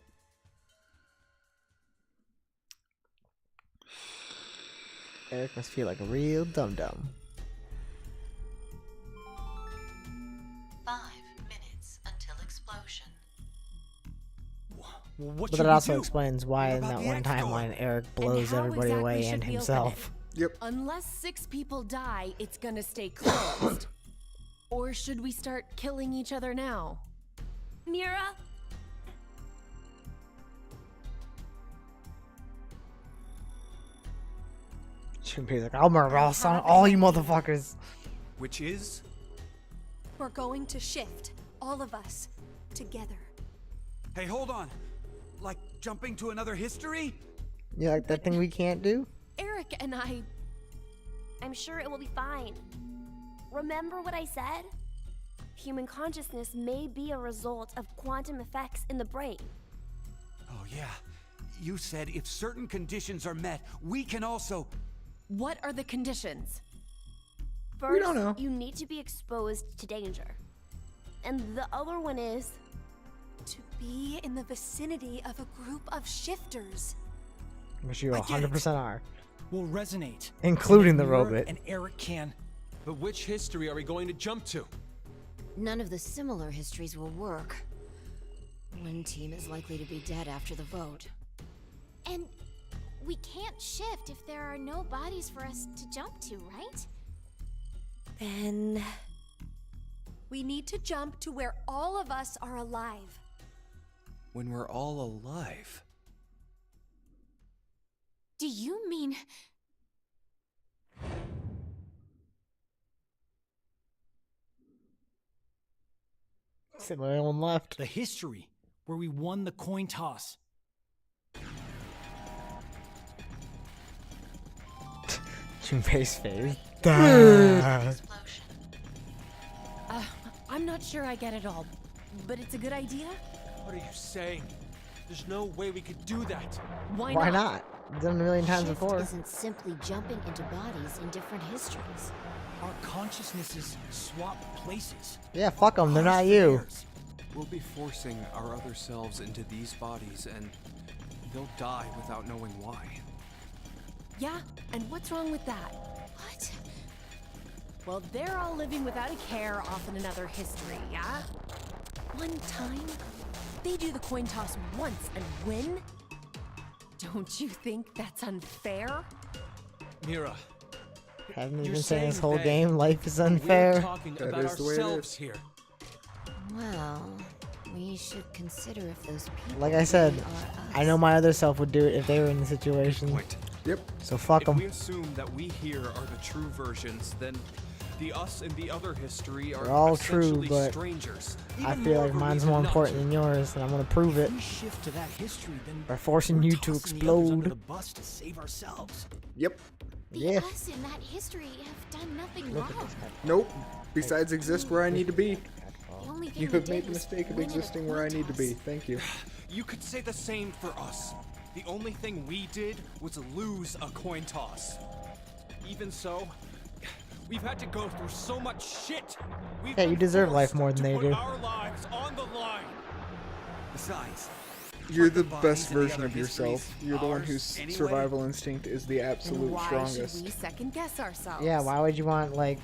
Eric must feel like a real dum-dum. 5 minutes until explosion. What But should it we also do? explains why What in about that the one X door? timeline Eric blows how everybody exactly away should and we open himself. Yep. Unless 6 people die, it's gonna stay closed. Or should we start killing each other now? Mira? Junpei's like, I'll murder all you motherfuckers. Which is? We're going to shift, all of us, together. Hey, hold on. Like jumping to another history? You like that thing we can't do? Eric and I... I'm sure it will be fine. Remember what I said? Human consciousness may be a result of quantum effects in the brain. Oh, yeah. You said if certain conditions are met, we can also... What are the conditions? First, We don't know. you need to be exposed to danger. And the other one is... To be in the vicinity of a group of shifters. Which you 100% are. Will resonate. Including the Mira robot. And Eric can. But which history are we going to jump to? None of the similar histories will work. One team is likely to be dead after the vote. And we can't shift if there are no bodies for us to jump to, right? Then... We need to jump to where all of us are alive. When we're all alive. Do you mean... Said my only one left. The history where we won the coin toss. Junpei's face. I'm not sure I get it all, but it's a good idea? What are you saying? There's no way we could do that. Why not? Done a million times Shift before. isn't simply jumping into bodies in different histories. Our consciousnesses swap places. Yeah, fuck them. They're not you. We'll be forcing our other selves into these bodies, and they'll die without knowing why. Yeah, and what's wrong with that? What? Well, they're all living without a care off in another history, yeah? One time, they do the coin toss once and win? Don't you think that's unfair? Mira, Haven't you you're been saying this saying whole they- game life is we're unfair? talking That about is the way it ourselves is. here. Well, we should consider if those people Like I said, really are us. I know my other self would do it if they were in the situation. Point. Yep. So fuck If them. we assume that we here are the true versions, then the us in the other history are They're all true, essentially but strangers. I Even feel more like of a mine's reason more not important to. than yours, and I'm gonna prove it If we shift to that history, then by forcing we're you to tossing the others under explode. the bus to save ourselves. Yep. The Yeah. us in that history have done nothing Look at wrong. this guy. Nope. Besides exist where I need to be. The only thing You we have did made the was mistake of win at a existing where I coin need to toss. be. Thank you. You could say the same for us. The only thing we did was lose a coin toss. Even so, we've had to go through so much shit. We've Hey, you been deserve forced life more than to they put do. Our lives on the line. Besides, You're aren't the bodies best in the version other of yourself. histories You're the one ours whose anyway? survival instinct is the Then absolute why strongest. should we second guess ourselves? Yeah, why would you want like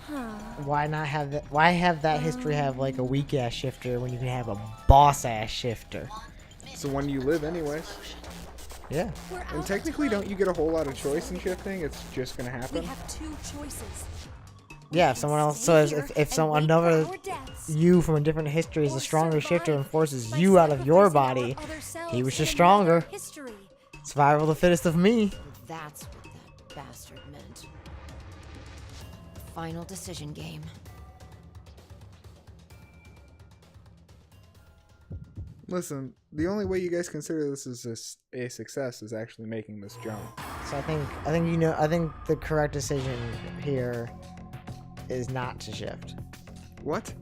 why not have that why have that history have like a weak ass shifter when you can have a boss ass shifter? It's the one you live anyways. Yeah. We're out And of technically time. don't you get a whole lot of choice in shifting? It's just gonna We happen. have two choices. Yeah, if someone else so Stay if here if some and wait for another our deaths. you from a different history is Or a stronger shifter and survive forces by you out of your sacrificing body, our other selves he was just in stronger. another history. Survival of the fittest of me. That's what that bastard meant. Final decision game. Listen, the only way you guys consider this as a success is actually making this jump. So I think you know I think the correct decision here is not to shift. What?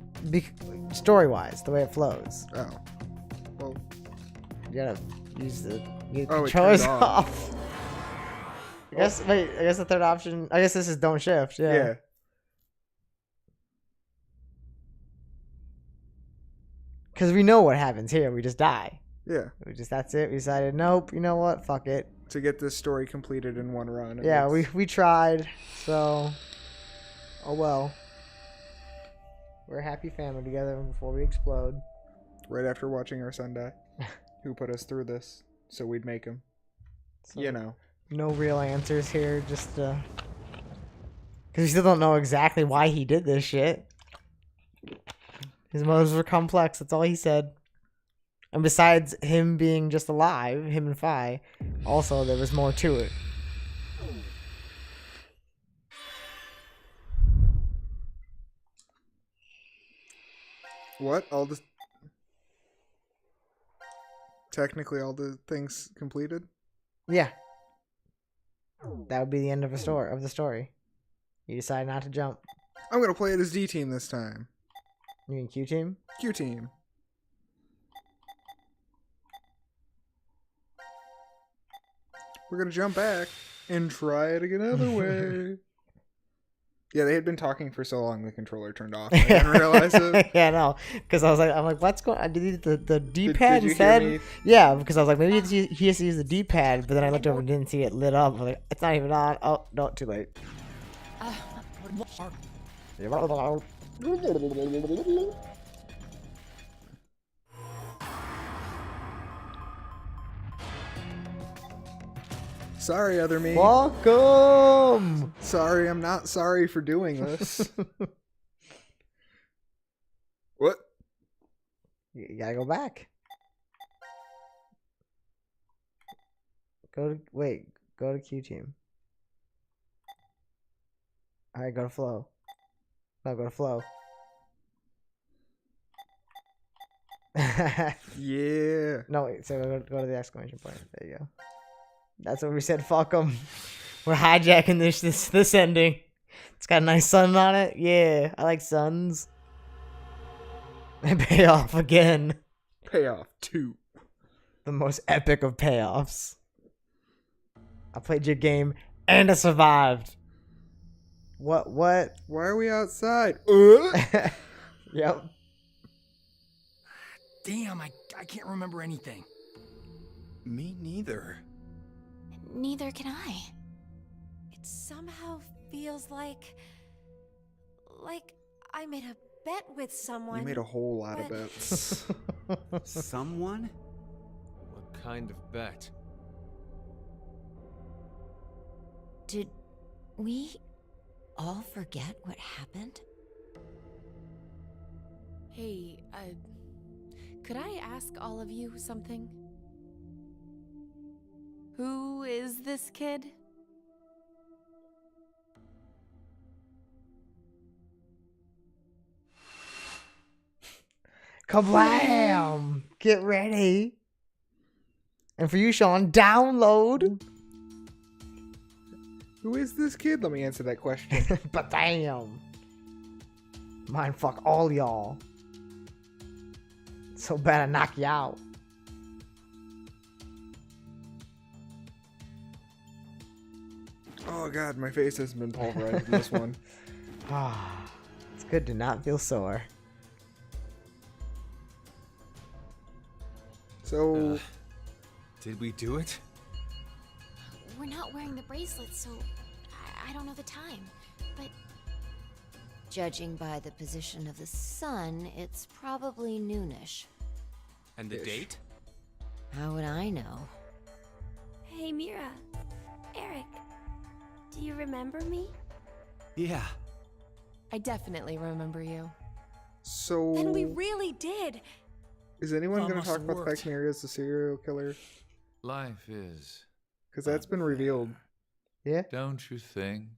Story wise, the way it flows. Oh. Well, You gotta use the get Oh, it controllers turned off. off. I guess wait, I guess the third option I guess this is don't shift, yeah. Because we know what happens here. We just die. Yeah. That's it. We decided, nope, you know what? Fuck it. To get this story completed in one run. Yeah, we tried. So, oh well. We're a happy family together before we explode. Right after watching our son die. Who put us through this so we'd make him. So, you know. No real answers here. Just, because we still don't know exactly why he did this shit. His motives were complex. That's all he said. And besides him being just alive, him and Fi, also there was more to it. What? All the... Technically all the things completed? Yeah. That would be the end of the story. You decide not to jump. I'm gonna play it as D team this time. You mean Q team? Q team. We're gonna jump back and try it again another way. Yeah, they had been talking for so long the controller turned off. I didn't realize it. Yeah, no, because I'm like, what's going on? Did he the D-pad did you instead? hear me? Yeah, because I was like, maybe he has to use the D-pad, but then I looked over and didn't see it lit up. I was like, it's not even on. Oh, no, too late. Sorry, other me. Welcome. Sorry, I'm not sorry for doing this. What? You gotta go back. Go to Q team. Alright, go to flow. No, go to flow. Yeah. No, wait, so go to the exclamation point. There you go. That's what we said, fuck them. We're hijacking this ending. It's got a nice sun on it. Yeah, I like suns. And payoff again. Payoff 2. The most epic of payoffs. I played your game and I survived. What? Why are we outside? Yep. Damn, I can't remember anything. Me neither. Neither can I. It somehow feels like I made a bet with someone. You made a whole lot of but- bets. Someone? What kind of bet? Did we all forget what happened? Hey, could I ask all of you something? Who is this kid? Kablam! Get ready. And for you, Sean, download. Who is this kid? Let me answer that question. But damn. Mind fuck all y'all. So bad I knock you out. Oh god, my face has been pulverized in this one. Ah, it's good to not feel sore. So, Did we do it? We're not wearing the bracelets, so I don't know the time. But Judging by the position of the sun, it's probably noonish. And the date? How would I know? Hey, Mira. Eric. Do you remember me? Yeah. I definitely remember you. so And we really did. is anyone going to Almost talk about the worked. fact Mary is the serial killer? Life is. Because that's been revealed. Yeah? Don't you think?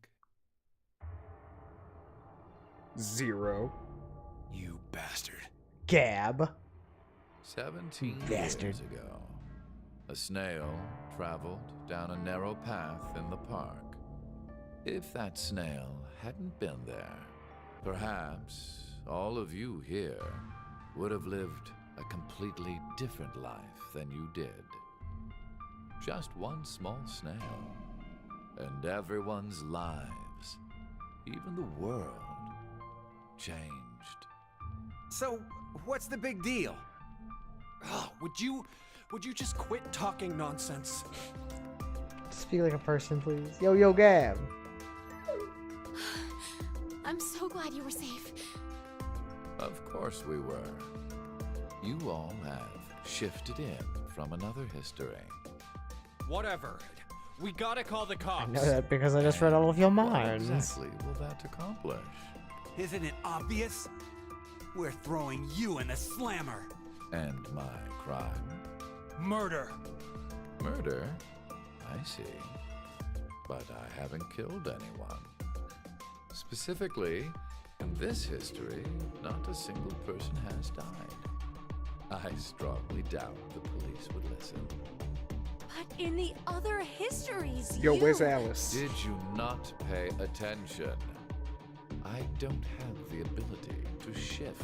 0. You bastard. Gab. 17 Bastard. years ago, a snail traveled down a narrow path in the park. If that snail hadn't been there, perhaps all of you here would have lived a completely different life than you did. Just one small snail, and everyone's lives, even the world, changed. So, what's the big deal? Would you just quit talking nonsense? Speak like a person, please. Yo, Gab. I'm so glad you were safe. Of course we were. You all have shifted in from another history. Whatever. We gotta call the cops. I know that because I just read all of your What minds. exactly will that accomplish? Isn't it obvious? We're throwing you in the slammer. And my crime? Murder. Murder? I see. But I haven't killed anyone. Specifically, in this history, not a single person has died. I strongly doubt the police would listen. But in the other histories, Yo, where's Alice? Did you not pay attention? I don't have the ability to shift.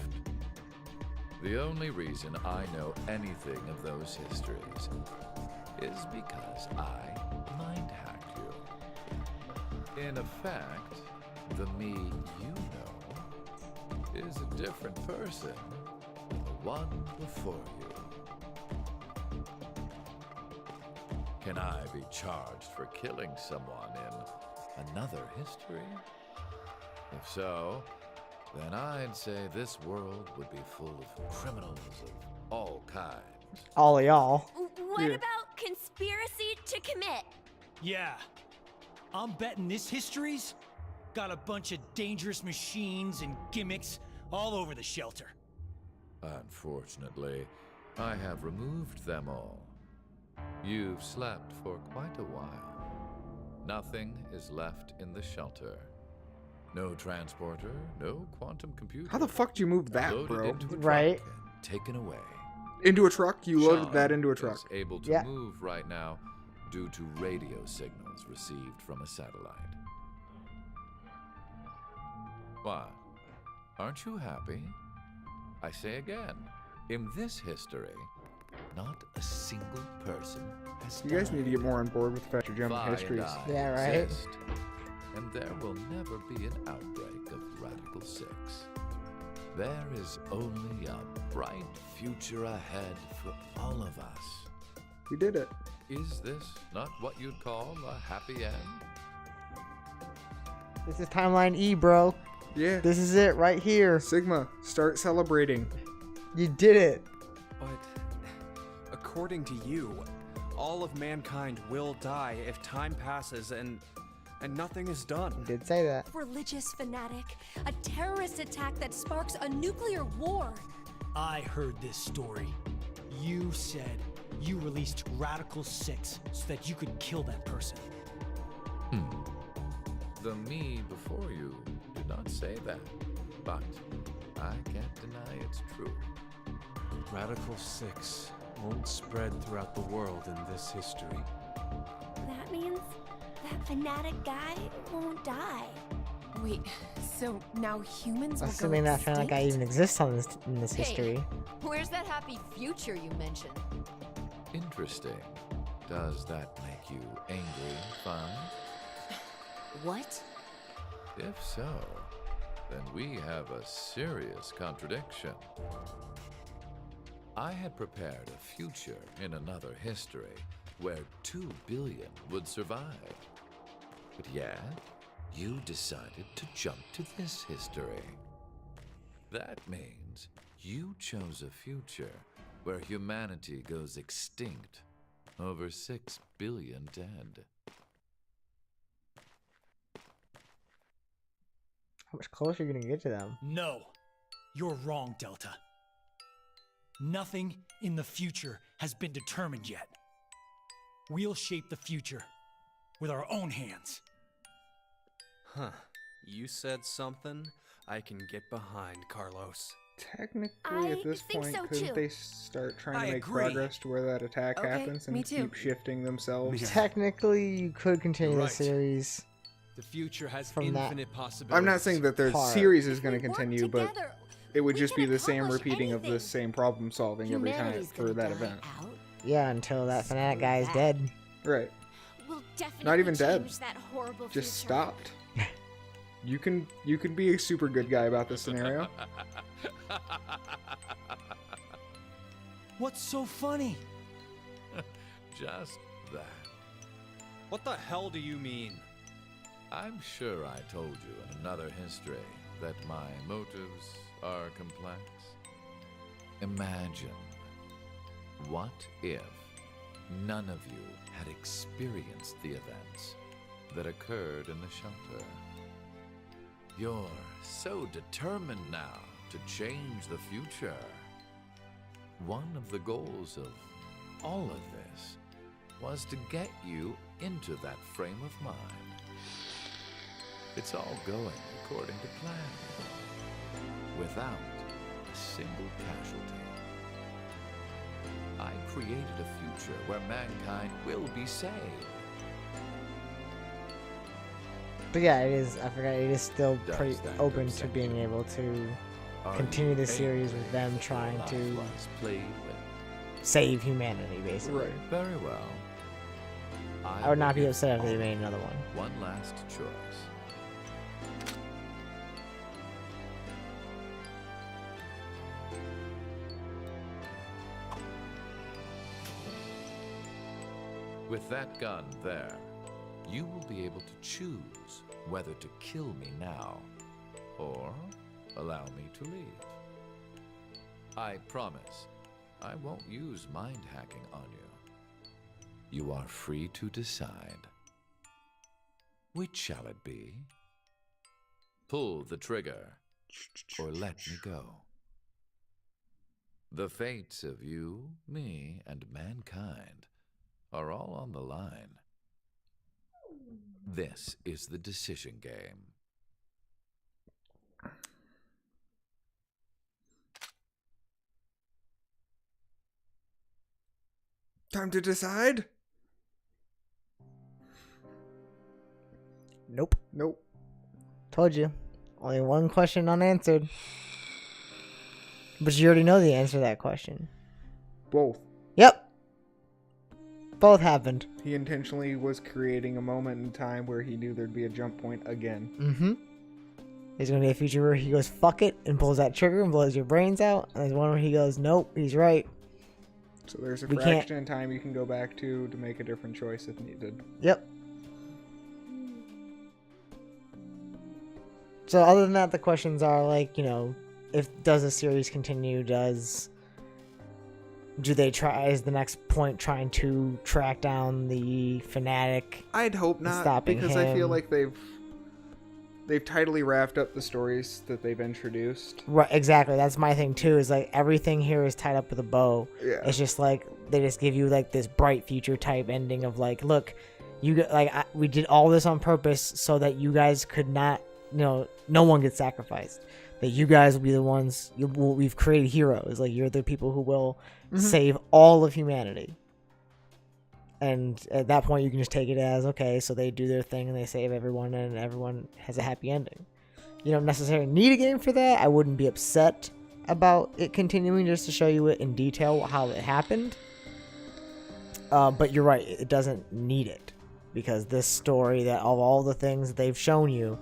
The only reason I know anything of those histories is because I mind hacked you. In effect, the me you know is a different person than the one before you. Can I be charged for killing someone in another history? If so, then I'd say this world would be full of criminals of all kinds. All of y'all. What about conspiracy to commit? Yeah. I'm betting this history's got a bunch of dangerous machines and gimmicks all over the shelter. Unfortunately, I have removed them all. You've slept for quite a while. Nothing is left in the shelter. No transporter, no quantum computer. How the fuck do you move that, Loaded bro? into a truck Right. and taken away. Into a truck? You loaded Sean that into a is truck. able to Yeah. move right now due to radio signals received from a satellite. What? Aren't you happy? I say again, in this history, not a single person has You guys died. need to get more on board with Faster Jump Vi and histories. I Yeah, right. exist, and there will never be an outbreak of Radical 6. There is only a bright future ahead for all of us. We did it. Is this not what you'd call a happy end? This is timeline E, bro. Yeah. This is it right here. Sigma, start celebrating. You did it. But according to you, all of mankind will die if time passes and nothing is done. You did say that. Religious fanatic, a terrorist attack that sparks a nuclear war. I heard this story. You said you released Radical 6 so that you could kill that person. The me before you did not say that, but I can't deny it's true. Radical 6 won't spread throughout the world in this history. That means that fanatic guy won't die. Wait, so now humans will Assuming go that fanatic guy even exists on this in this Hey. history. Where's that happy future you mentioned? Interesting. Does that make you angry, Fun? What? If so, then we have a serious contradiction. I had prepared a future in another history where 2 billion would survive. But yet, you decided to jump to this history. That means you chose a future where humanity goes extinct, over 6 billion dead. How much closer are you gonna get to them? No, you're wrong, Delta. Nothing in the future has been determined yet. We'll shape the future with our own hands. Huh. You said something I can get behind, Carlos. Technically, at this think point, so, couldn't too. they start trying I to make agree. progress to where that attack Okay, happens me and too. keep shifting themselves? Technically, you could continue You're the right. series. The future has From that infinite possibilities. I'm not saying that their Part. series is going We to work continue, but together. it would We just can be the same accomplish repeating of the anything. same problem solving every time Humanity's for gonna that die event. out. Yeah, until that fanatic guy is that. dead. Right. We'll definitely Not even dead. change that horrible Just future. stopped. You can be a super good guy about this scenario. What's so funny? Just that. What the hell do you mean? I'm sure I told you in another history that my motives are complex. Imagine, what if none of you had experienced the events that occurred in the shelter? You're so determined now to change the future. One of the goals of all of this was to get you into that frame of mind. It's all going according to plan, without a single casualty. I created a future where mankind will be saved. But yeah, it is. I forgot. It is still Does pretty that open make to sense? being able to Are continue you the able series to with them trying life to was played with? save humanity, basically. Right. Very well. I would not be will upset if give they made another one. one last choice. With that gun there, you will be able to choose whether to kill me now or allow me to leave. I promise I won't use mind hacking on you. You are free to decide. Which shall it be? Pull the trigger or let me go. The fates of you, me, and mankind are all on the line. This is the decision game. Time to decide? Nope. Nope. Told you. Only one question unanswered. But you already know the answer to that question. Both. Yep. Both happened. He intentionally was creating a moment in time where he knew there'd be a jump point again. Mm-hmm. There's going to be a future where he goes, fuck it, and pulls that trigger and blows your brains out. And there's one where he goes, nope, he's right. So there's a We fraction in time you can go back to make a different choice if needed. Yep. So other than that, the questions are like, you know, does the series continue? Do they try, is the next point trying to track down the fanatic? I'd hope not, because I feel like they've tidily wrapped up the stories that they've introduced. Right, exactly. That's my thing too. Is like everything here is tied up with a bow. Yeah. It's just like they just give you like this bright future type ending of like, look, we did all this on purpose so that you guys could not, no one gets sacrificed. That you guys will be the ones. We've created heroes. Like you're the people who will save all of humanity. And at that point, you can just take it as, okay, so they do their thing and they save everyone and everyone has a happy ending. You don't necessarily need a game for that. I wouldn't be upset about it continuing just to show you it in detail how it happened. But you're right, it doesn't need it. Because this story, that of all the things that they've shown you,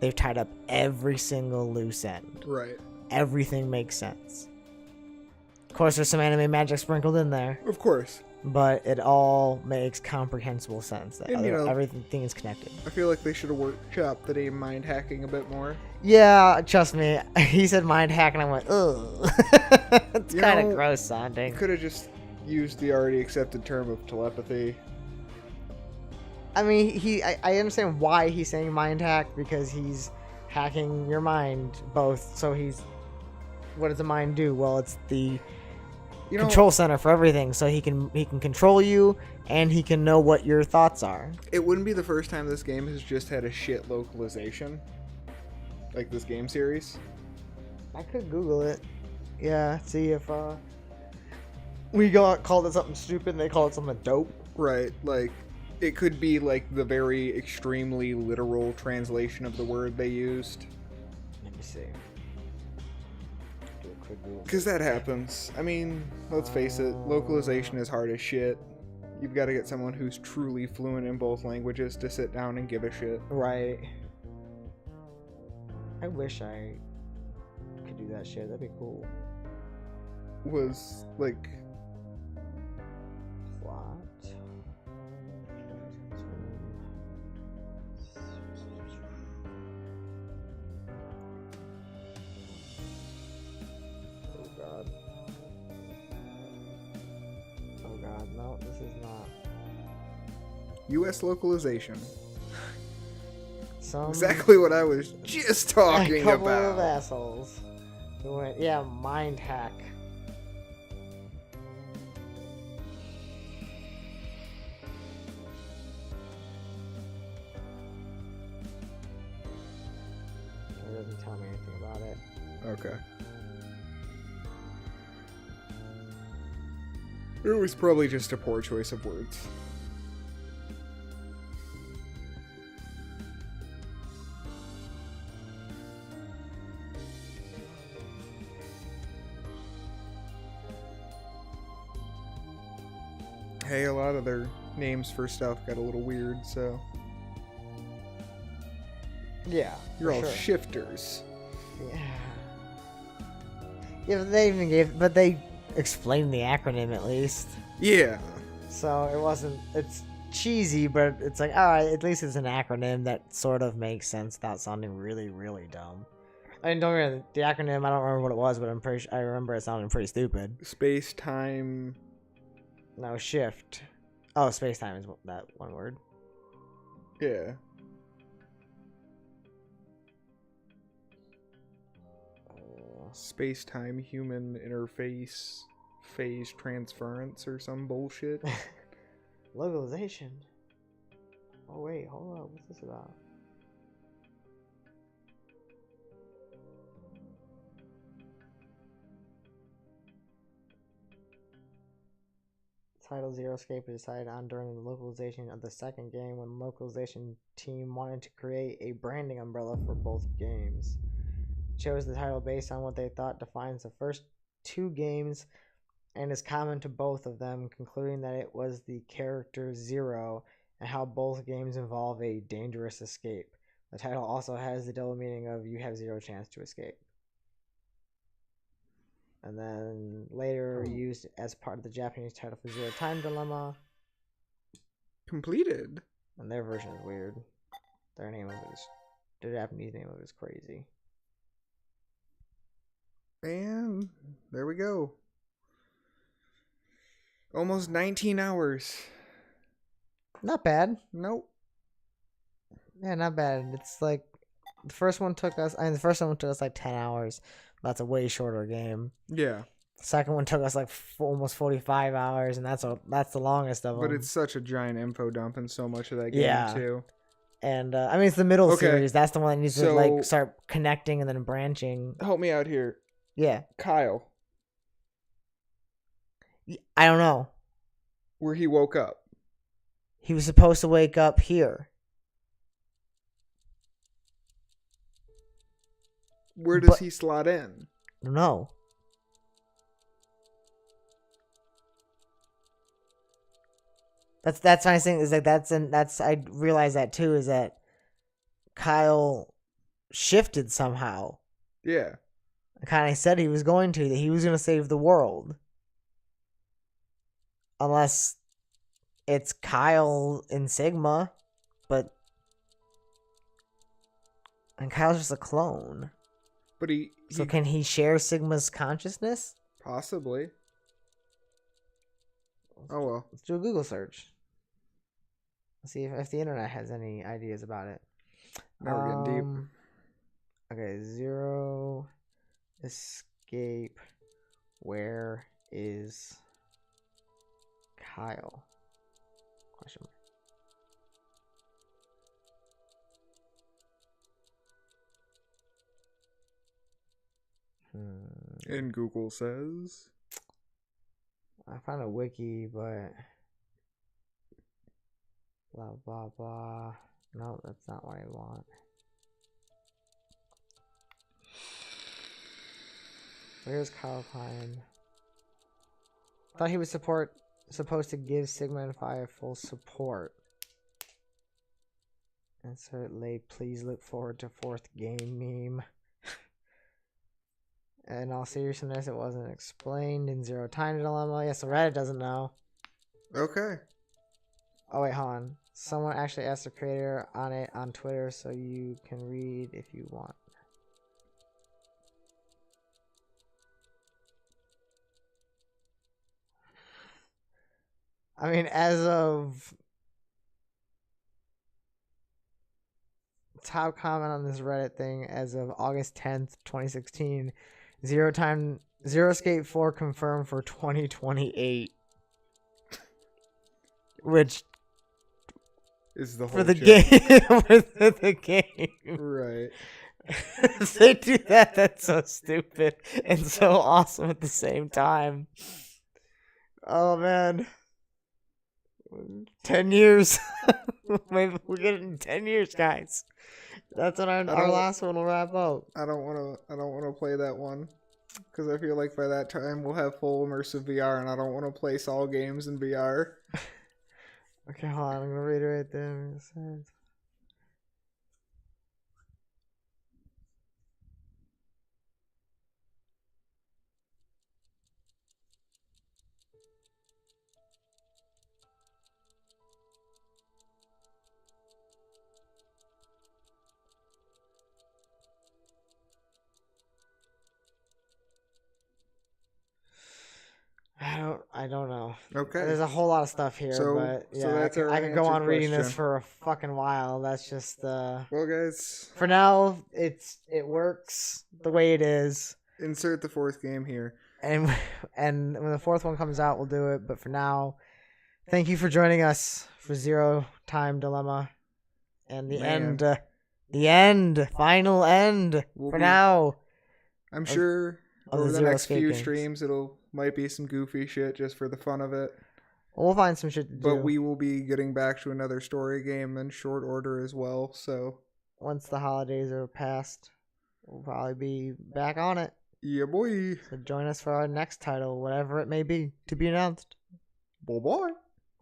they've tied up every single loose end. Right. Everything makes sense. Of course, there's some anime magic sprinkled in there. Of course. But it all makes comprehensible sense. That And, everything is connected. I feel like they should have workshopped the name mind hacking a bit more. Yeah, trust me. He said mind hack, and I went, ugh. It's kind of gross sounding. You could have just used the already accepted term of telepathy. I mean, I understand why he's saying mind hack, because he's hacking your mind both. So what does the mind do? Well, it's the control center for everything, so he can control you and he can know what your thoughts are. It wouldn't be the first time this game has just had a shit localization, like this game series. I could Google it. Yeah, see if we called it something stupid and they call it something dope. Right, like it could be like the very extremely literal translation of the word they used. Let me see. Because that happens. I mean, let's face it, localization is hard as shit. You've got to get someone who's truly fluent in both languages to sit down and give a shit. Right. I wish I could do that shit. That'd be cool. Was, like, Oh god. Oh god, no, this is not. U.S. localization. Some Exactly what I was just talking a couple about. of assholes who went, yeah, mind hack. It doesn't tell me anything about it. Okay. It was probably just a poor choice of words. Hey, a lot of their names for stuff got a little weird, so. Yeah, You're for all sure. shifters. Yeah. Yeah, but they even gave, but they explained the acronym at least. Yeah. So it wasn't, it's cheesy, but it's like, alright, at least it's an acronym that sort of makes sense without sounding really, really dumb. I mean, don't remember the acronym, I don't remember what it was, but I'm pretty I remember it sounding pretty stupid. Space, time. No, shift. Oh, space time is that one word. Yeah. Space-time human interface phase transference or some bullshit. Localization. Oh wait, hold on, what's this about? Title Zero Escape was decided on during the localization of the second game when the localization team wanted to create a branding umbrella for both games. Chose the title based on what they thought defines the first two games and is common to both of them, concluding that it was the character Zero and how both games involve a dangerous escape. The title also has the double meaning of you have zero chance to escape. And then later used as part of the Japanese title for Zero Time Dilemma. Completed. And their version is weird. Their Japanese name of it is crazy. And there we go. Almost 19 hours. Not bad. Nope. Yeah, not bad. It's like the first one took us like 10 hours. That's a way shorter game. Yeah. The second one took us like almost 45 hours, and that's the longest of them. But it's such a giant info dump in so much of that game too. And I mean, it's the middle series. That's the one that needs to like start connecting and then branching. Help me out here. Yeah. Kyle. I don't know. Where he woke up. He was supposed to wake up here. Where does he slot in? I don't know. That's my thing. Is like that's I realize that too. Is that Kyle shifted somehow? Yeah. Kind of said he was going to. That he was going to save the world. Unless it's Kyle in Sigma, and Kyle's just a clone. But So can he share Sigma's consciousness? Possibly. Oh well. Let's do a Google search. Let's see if the internet has any ideas about it. Now we're getting deep. Okay, Zero Escape. Where is Kyle? Question mark. And Google says. I found a wiki, but blah blah blah. No, that's not what I want. Where's Kyle Klein? Thought he was supposed to give Sigma and Phi full support. Insert late. Please look forward to fourth game meme. In all seriousness, it wasn't explained in Zero Time Dilemma. Yeah, so Reddit doesn't know. Okay. Oh wait, hold on. Someone actually asked the creator on it on Twitter, so you can read if you want. I mean, as of top comment on this Reddit thing, as of August 10th, 2016, Zero Escape 4 confirmed for 2028, which is the whole for the joke. game. For the game, right? If they do that, that's so stupid and so awesome at the same time. Oh man. 10 years. Maybe we'll get it in 10 years, guys. That's when our last one will wrap up. I don't want to play that one because I feel like by that time we'll have full immersive VR, and I don't want to play Saw games in VR. Okay, hold on. I'm gonna reiterate them. I don't know. Okay. There's a whole lot of stuff here, but yeah, that's our I could go on reading this question. for a fucking while. That's just Well, guys, for now, it works the way it is. Insert the fourth game here. And when the fourth one comes out, we'll do it. But for now, thank you for joining us for Zero Time Dilemma and the end, final end. For now, I'm sure of over the Zero next Escape few games. streams might be some goofy shit just for the fun of it. We'll find some shit to do. But we will be getting back to another story game in short order as well. So once the holidays are past, we'll probably be back on it. Yeah, boy. So join us for our next title, whatever it may be, to be announced. Bye-bye.